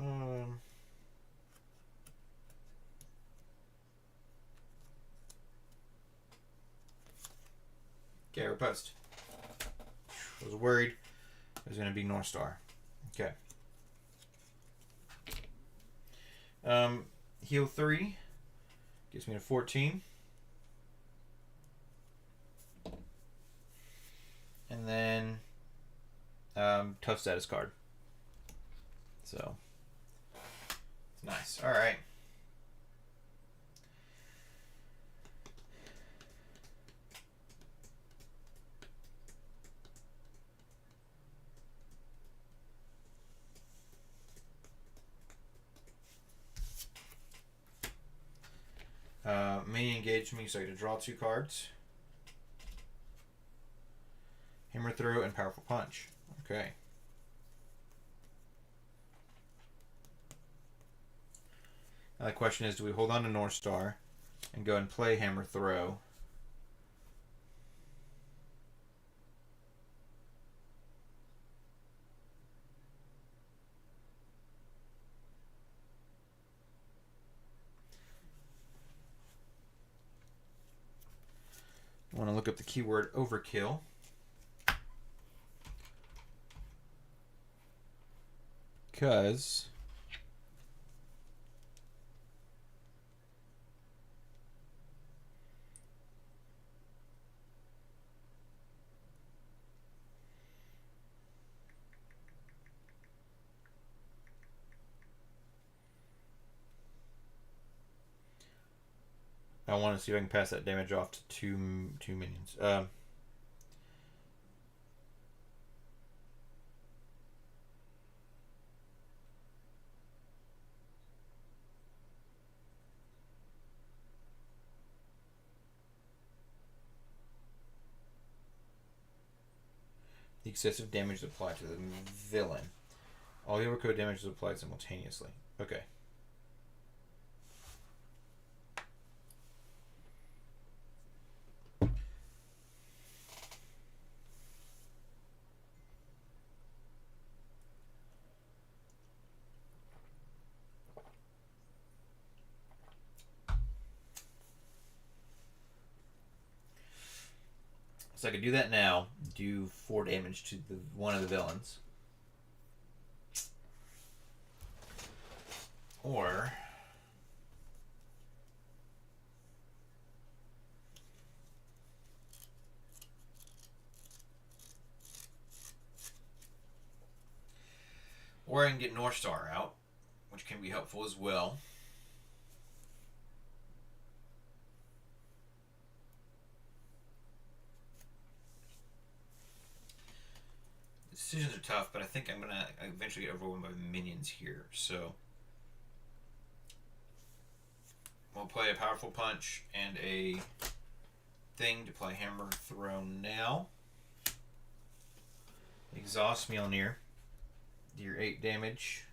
Okay, riposte. I was worried it was going to be North Star. Okay. Heal 3. Gets me to 14. And then tough status card. So it's nice. All right. Mini engage me, so I get to draw 2 cards. Hammer Throw and Powerful Punch. Okay. Now the question is, do we hold on to North Star and go and play Hammer Throw? I want to look up the keyword overkill. Because I want to see if I can pass that damage off to two minions. The excessive damage is applied to the villain. All the overcode damage is applied simultaneously. Okay. So I could do that now, do 4 damage to one of the villains. Or I can get Northstar out, which can be helpful as well. Decisions are tough, but I think I'm going to eventually get overwhelmed by minions here. So we'll play a Powerful Punch and a thing to play Hammer Throw now. Exhaust Mjolnir. Deal 8 damage.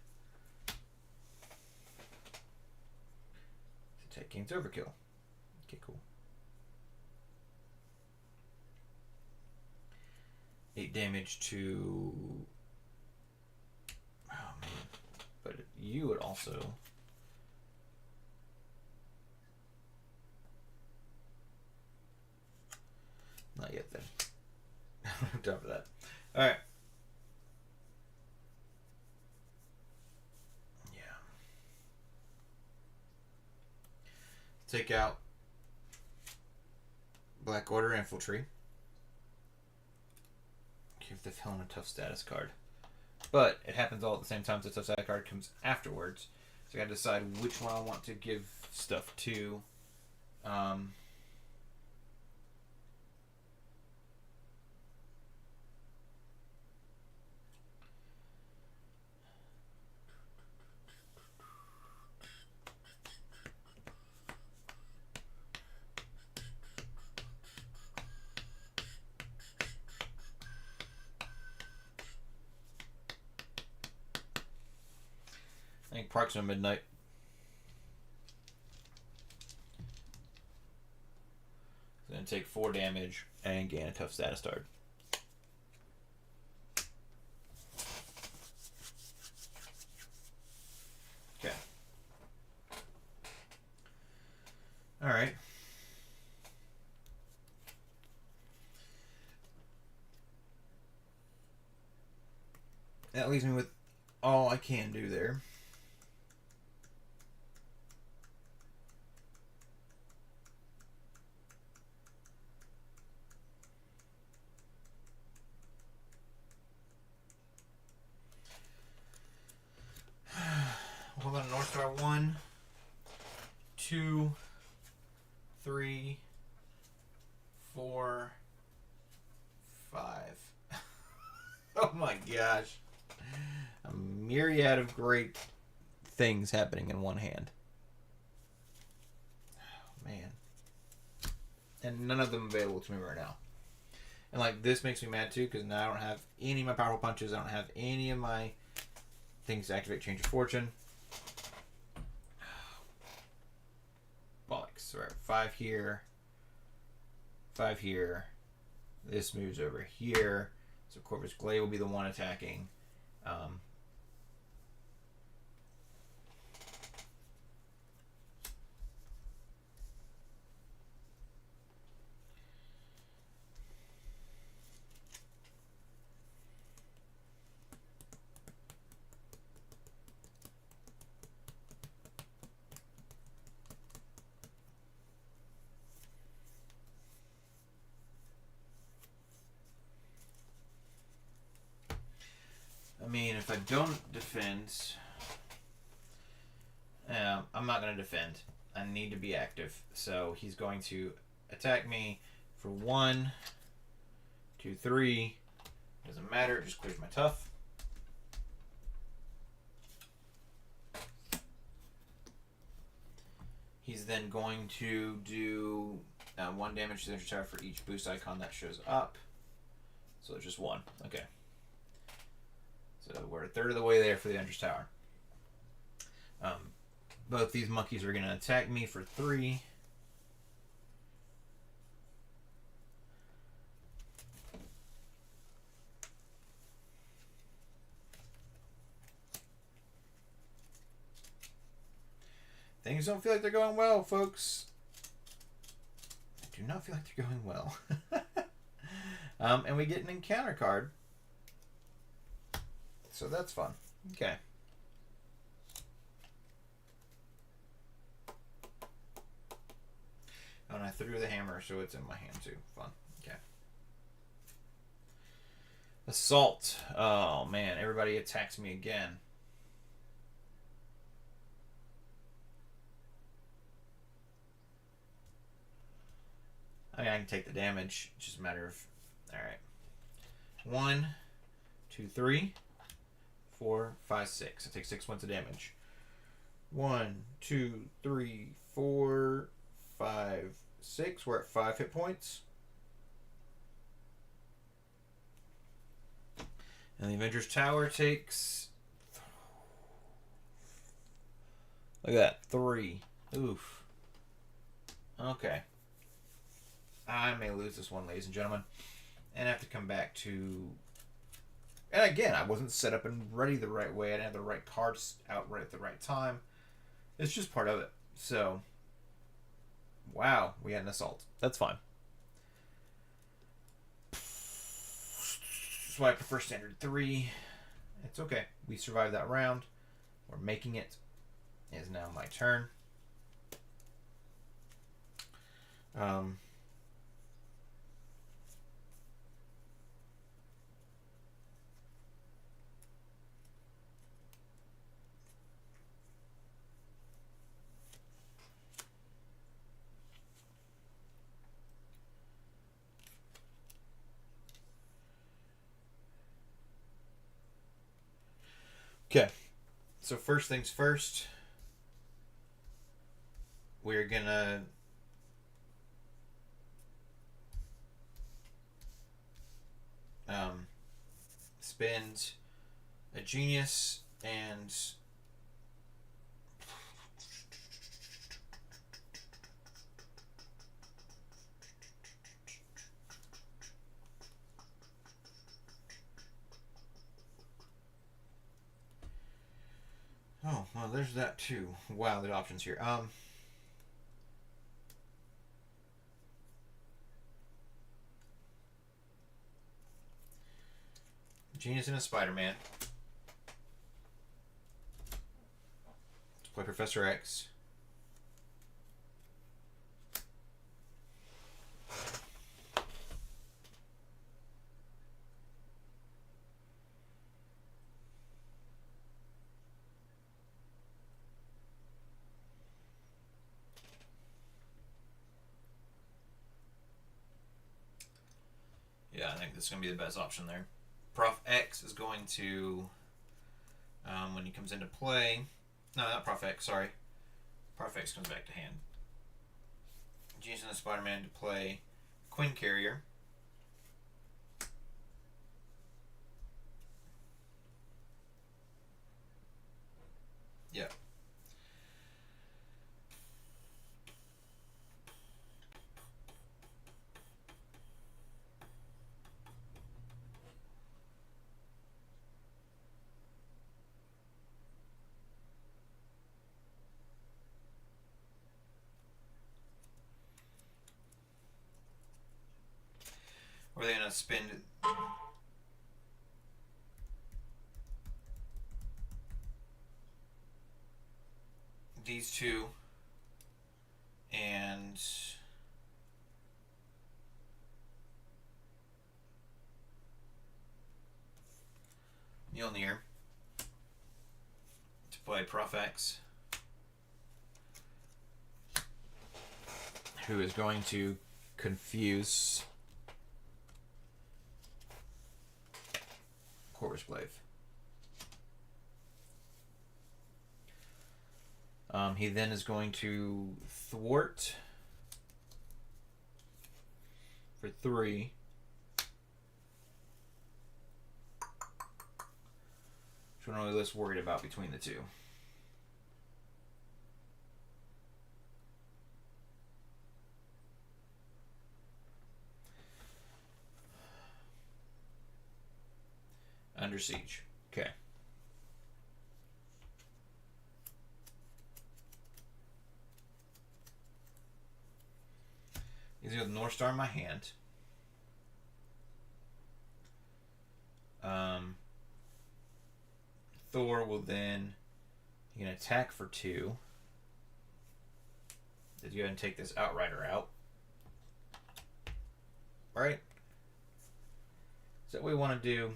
Attack gains overkill. Okay, cool. 8 damage to... Oh, man. But you would also... Not yet, then. I'm done for that. Alright. Yeah. Take out Black Order Infantry. Give the villain a tough status card. But it happens all at the same time, so the tough status card comes afterwards. So I gotta decide which one I want to give stuff to. I think Parks on Midnight. It's going to take 4 damage and gain a tough status card. Okay. Alright. That leaves me with all I can do there. Hold on, Northstar 1, 2, 3, 4, 5. Oh my gosh. A myriad of great things happening in one hand. Oh, man. And none of them available to me right now. And like this makes me mad too, because now I don't have any of my powerful punches. I don't have any of my things to activate Change of Fortune. Bollocks. Alright, 5 here. 5 here. This moves over here. So Corvus Glaive will be the one attacking. I mean, if I don't defend, I'm not going to defend. I need to be active. So he's going to attack me for 1, 2, 3. Doesn't matter. It just clears my tough. He's then going to do 1 damage to the entry tower for each boost icon that shows up. So it's just 1. Okay. So we're a third of the way there for the Hunter's Tower. Both these monkeys are going to attack me for 3. Things don't feel like they're going well, folks. I do not feel like they're going well. And we get an encounter card. So that's fun. Okay. threw the hammer, so it's in my hand too. Fun. Okay. Assault. Oh man, everybody attacks me again. I mean, I can take the damage. It's just a matter of... Alright. 1, 2, 3, 4, 5, 6. I take 6 points of damage. 1, 2, 3, 4, 5, 6. We're at 5 hit points. And the Avengers Tower takes... Look at that. 3. Oof. Okay. I may lose this one, ladies and gentlemen. And I have to come back to... And again, I wasn't set up and ready the right way. I didn't have the right cards out right at the right time. It's just part of it. So, wow, we had an assault. That's fine. That's why I prefer standard 3. It's okay. We survived that round. We're making it. It is now my turn. Okay, so first things first, we're gonna spend a genius and oh, well, there's that too. Wow, the options here. Genius and a Spider-Man. Let's play Professor X. Yeah, I think this is going to be the best option there. Prof X is going to, when he comes into play, no, not Prof X, sorry. Prof X comes back to hand. Genius and the Spider-Man to play Quinn Carrier. Yep. Or are they going to spend these two and Mjolnir to play Prof X, who is going to confuse Corvus Glaive. He then is going to thwart for 3. Which one are we less worried about between the two? Under Siege. Okay. He's got the North Star in my hand. Thor will then... He can attack for 2. Let's go ahead and take this Outrider out. right? Is that what we want to do?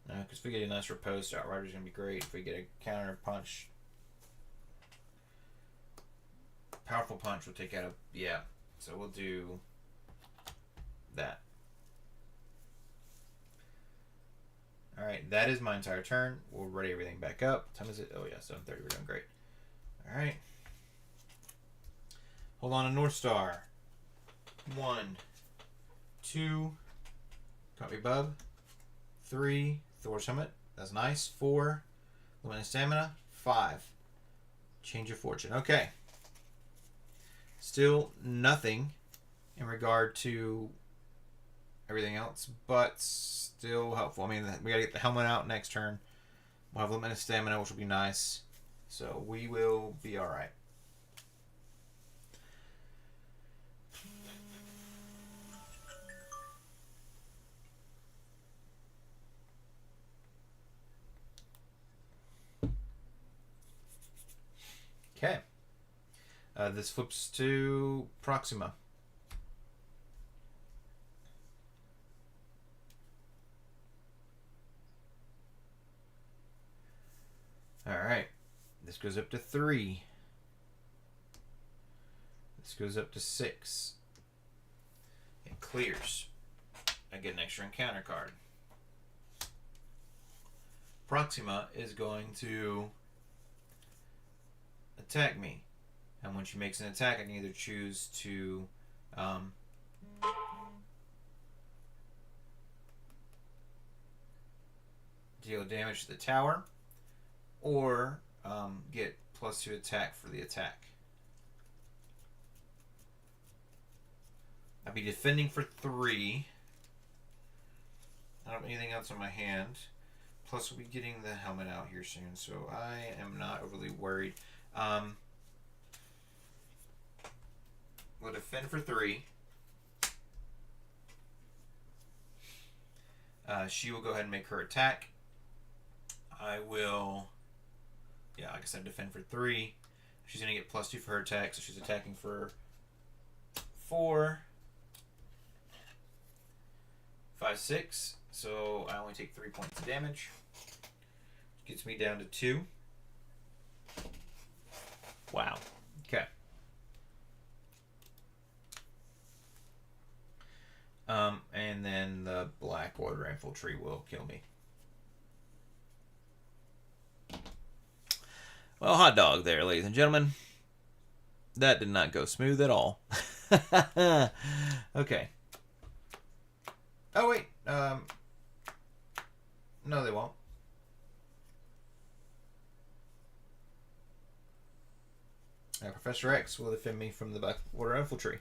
No, because if we get a nice riposte, Outrider's going to be great. If we get a counter punch, powerful punch will take out a... Yeah, so we'll do that. Alright, that is my entire turn. We'll ready everything back up. What time is it? Oh yeah, 7:30. We're doing great. Alright. Hold on to North Star. 1, 2. Copy Bub. 3. Thor's Helmet. That's nice. 4. Limited Stamina. 5. Change of Fortune. Okay. Still nothing in regard to everything else, but still helpful. I mean, we gotta get the helmet out next turn. We'll have limited stamina, which will be nice. So we will be alright. Okay. This flips to Proxima. Alright. This goes up to 3. This goes up to 6. It clears. I get an extra encounter card. Proxima is going to attack me. And when she makes an attack, I can either choose to deal damage to the tower, or get +2 attack for the attack. I'll be defending for 3. I don't have anything else on my hand. Plus, we'll be getting the helmet out here soon, so I am not overly worried. We'll defend for 3. She will go ahead and make her attack. I will, yeah, like I said, defend for 3. She's going to get +2 for her attack, so she's attacking for 4, 5, 6. So I only take 3 points of damage. Gets me down to 2. Wow. Okay. And then the Black Order Infantry will kill me. Well, hot dog there, ladies and gentlemen. That did not go smooth at all. Okay. Oh, wait. No, they won't. Professor X will defend me from the Black Order Infantry.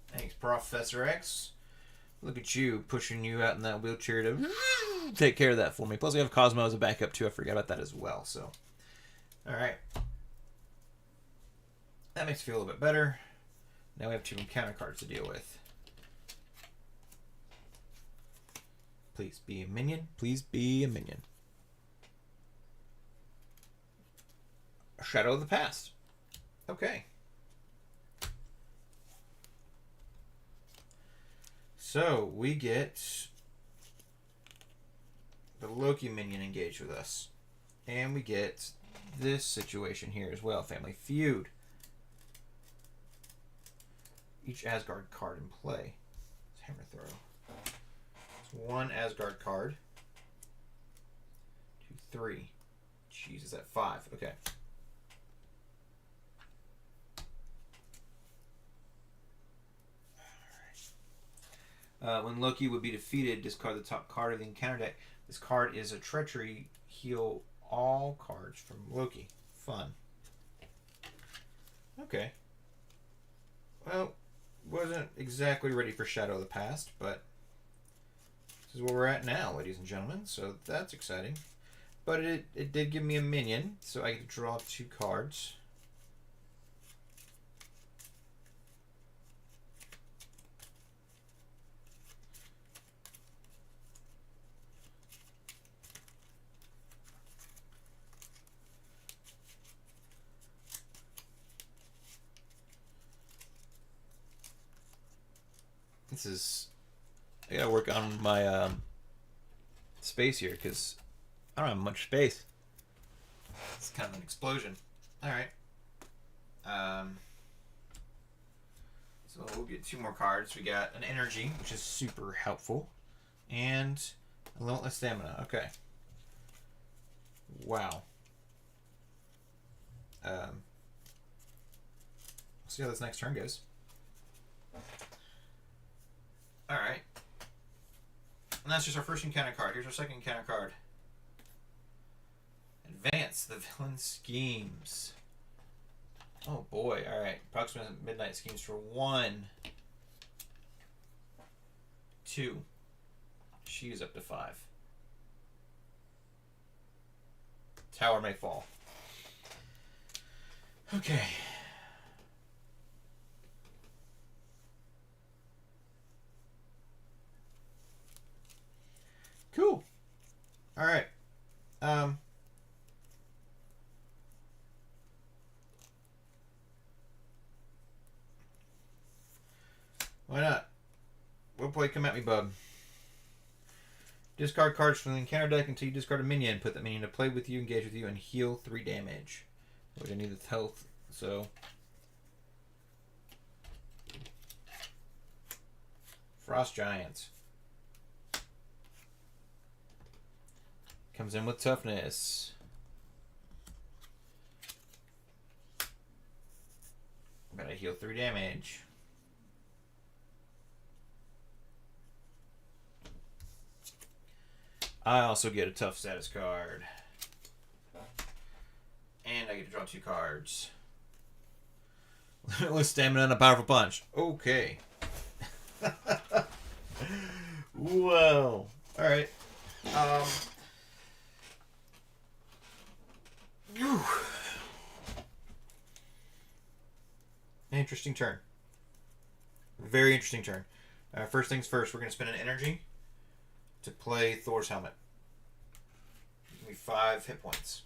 Thanks, Professor X. Look at you, pushing you out in that wheelchair to take care of that for me. Plus, we have Cosmo as a backup, too. I forgot about that as well, so. Alright. That makes me feel a little bit better. Now we have 2 encounter cards to deal with. Please be a minion. Please be a minion. Shadow of the Past. Okay. So, we get the Loki minion engaged with us. And we get this situation here as well. Family Feud. Each Asgard card in play. It's Hammer Throw. It's 1 Asgard card. 2, 3. Jeez, is that 5? Okay. When Loki would be defeated, discard the top card of the encounter deck. This card is a treachery. Heal all cards from Loki. Fun. Okay. Well, wasn't exactly ready for Shadow of the Past, but this is where we're at now, ladies and gentlemen. So that's exciting. But it did give me a minion, so I get to draw 2 cards. This is... I gotta work on my space here, because I don't have much space. It's kind of an explosion. Alright. So we'll get 2 more cards. We got an energy, which is super helpful. And a limitless stamina. Okay. Wow. We'll see how this next turn goes. Alright. And that's just our first encounter card. Here's our second encounter card. Advance the villain schemes. Oh boy, alright. Approximate midnight schemes for 1. 2. She is up to 5. Tower may fall. Okay. Cool. Alright. Why not? We'll play Come At Me, Bub. Discard cards from the encounter deck until you discard a minion. Put that minion to play with you, engage with you, and heal 3 damage. We're gonna need its health, so... Frost Giants. Comes in with toughness. Gotta heal 3 damage. I also get a tough status card. And I get to draw 2 cards. Limitless stamina and a powerful punch. Okay. Whoa. Alright. Interesting turn. Very interesting turn. First things first, we're going to spend an energy to play Thor's Helmet. Give me 5 hit points.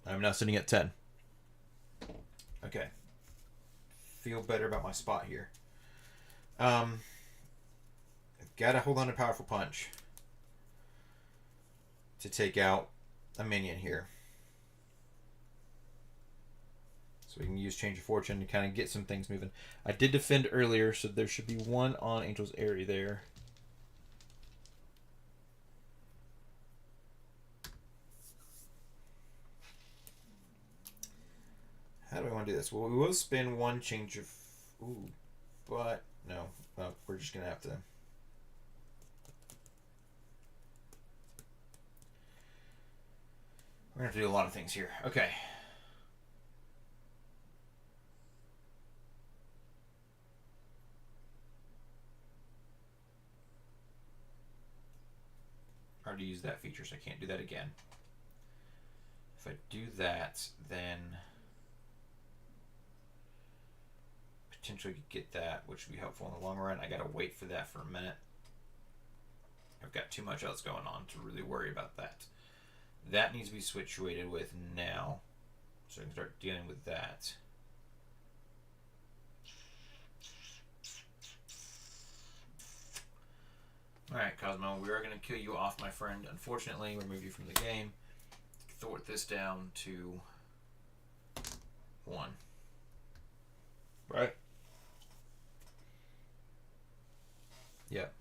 I'm now sitting at 10. Okay. Feel better about my spot here. I've got to hold on to Powerful Punch to take out a minion here. So we can use Change of Fortune to kind of get some things moving. I did defend earlier, so there should be 1 on Angel's Airy there. How do I want to do this? Well, we will spend 1 Change of... Ooh, but... No. Well, we're just going to have to... We're going to have to do a lot of things here. Okay. I already used that feature, so I can't do that again. If I do that, then potentially get that, which would be helpful in the long run. I gotta wait for that for a minute. I've got too much else going on to really worry about that. That needs to be situated with now, so I can start dealing with that. Alright, Cosmo, we are going to kill you off, my friend. Unfortunately, remove you from the game. Thwart this down to 1. Right? Yep.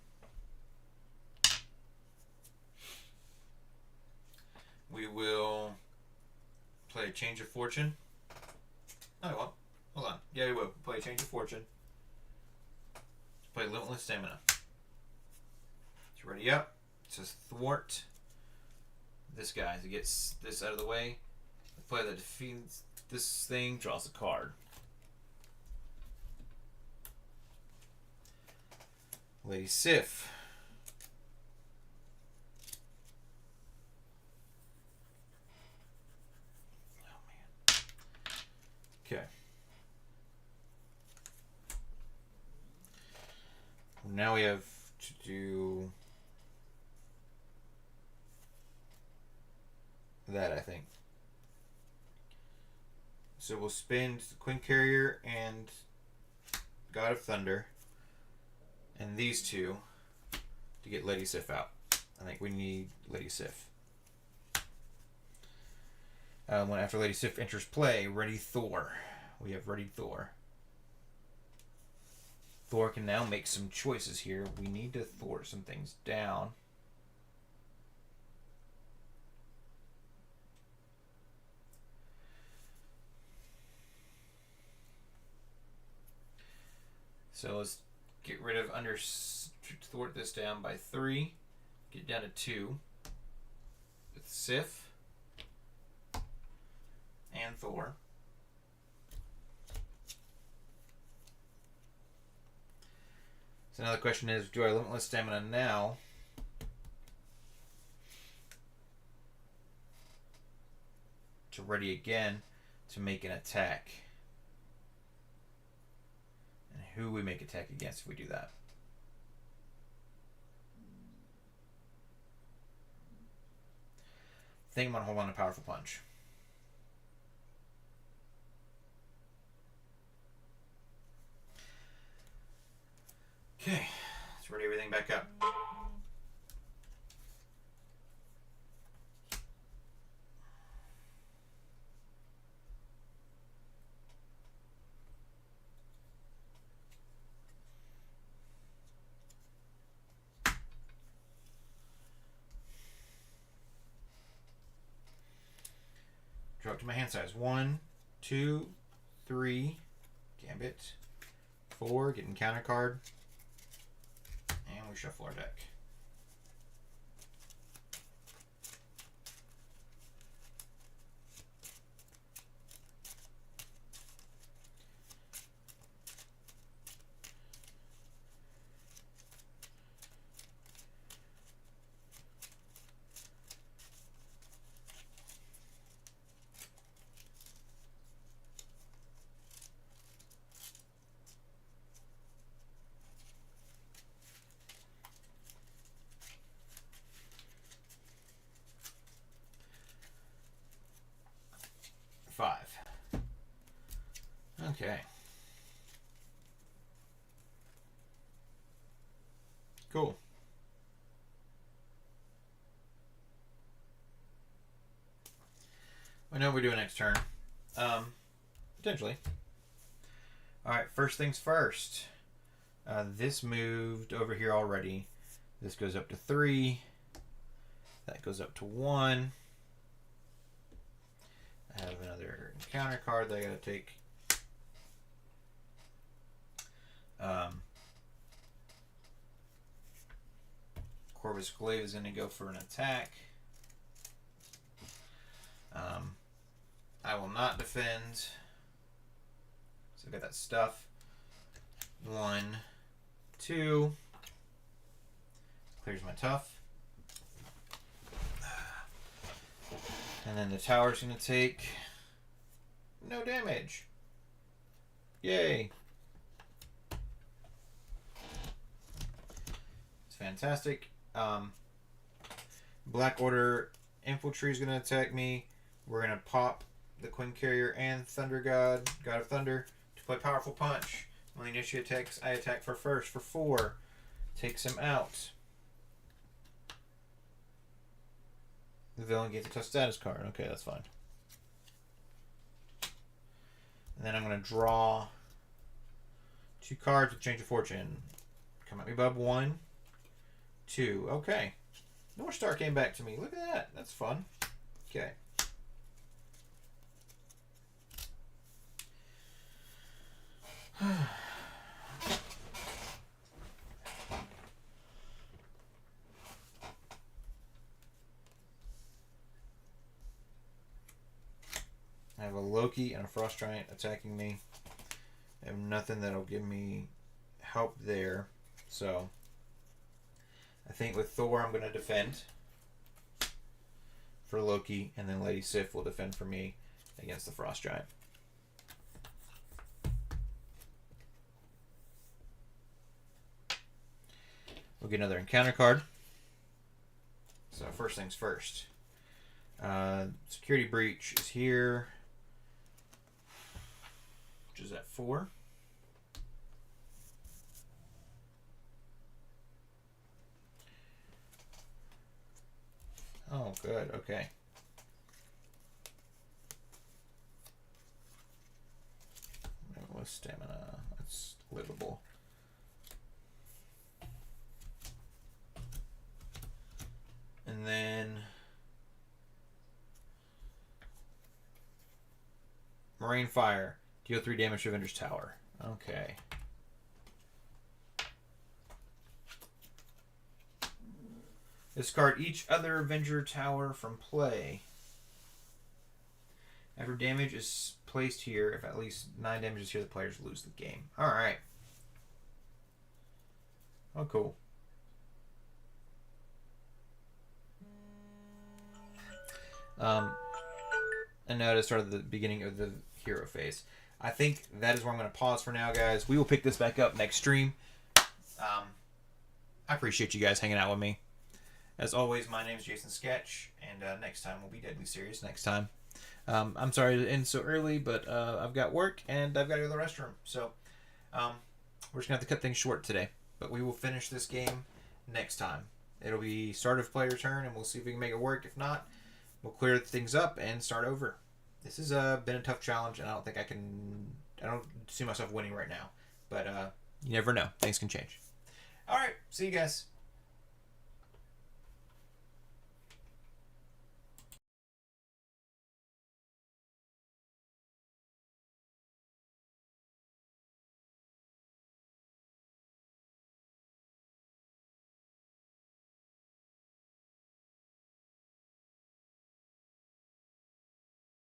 We will play Change of Fortune. Oh, well, hold on. Yeah, we will. Play Change of Fortune. Let's play Limitless Stamina. Ready up. It says thwart this guy to get this out of the way. The player that defeats this thing draws a card. Lady Sif. Oh man. Okay. Now we have to do that, I think. So we'll spend the Queen Carrier and God of Thunder and these two to get Lady Sif out. I think we need Lady Sif. When after Lady Sif enters play, ready Thor. We have ready Thor. Thor can now make some choices here. We need to thwart some things down. So let's get rid of thwart this down by 3. Get down to 2. With Sif and Thor. So now the question is, do I limitless stamina now? To ready again to make an attack. And who we make attack against if we do that? I think I'm going to hold on to Powerful Punch. Okay, let's ready everything back up. Draw up to my hand size. 1, 2, 3, Gambit. 4, getting counter card. And we shuffle our deck. Okay. Cool. I know what we're doing next turn. Potentially. Alright, first things first. This moved over here already. This goes up to 3. That goes up to 1. I have another counter card that I gotta take. Corvus Glaive is going to go for an attack. I will not defend. So I got that stuff. 1, 2. Clears my tough. And then the tower's going to take no damage. Yay. It's fantastic. Black Order Infantry is going to attack me. We're going to pop the Queen Carrier and Thunder God, God of Thunder, to play Powerful Punch. When the initiate attacks, I attack for 4. Takes him out. The villain gets a tough status card. Okay, that's fine. And then I'm going to draw 2 cards with Change of Fortune. Come at me, bub. 1, 2. Okay. North Star came back to me. Look at that. That's fun. Okay. I have a Loki and a Frost Giant attacking me. I have nothing that'll give me help there. So I think with Thor I'm going to defend for Loki, and then Lady Sif will defend for me against the Frost Giant. We'll get another encounter card. So first things first. Security Breach is here. which is at 4. Oh, good. Okay. With stamina, that's livable. And then Marine Fire. Deal 3 damage to Avenger's Tower. Okay. Discard each other Avenger Tower from play. After damage is placed here, if at least 9 damage is here, the players lose the game. Alright. Oh, cool. And notice start at the beginning of the hero phase. I think that is where I'm going to pause for now, guys. We will pick this back up next stream. I appreciate you guys hanging out with me. As always, my name is Jason Sketch, and next time we'll be deadly serious next time. I'm sorry to end so early, but I've got work, and I've got to go to the restroom. So we're just going to have to cut things short today. But we will finish this game next time. It'll be start of player turn, and we'll see if we can make it work. If not, we'll clear things up and start over. This has been a tough challenge, and I don't see myself winning right now. But you never know. Things can change. All right. See you guys.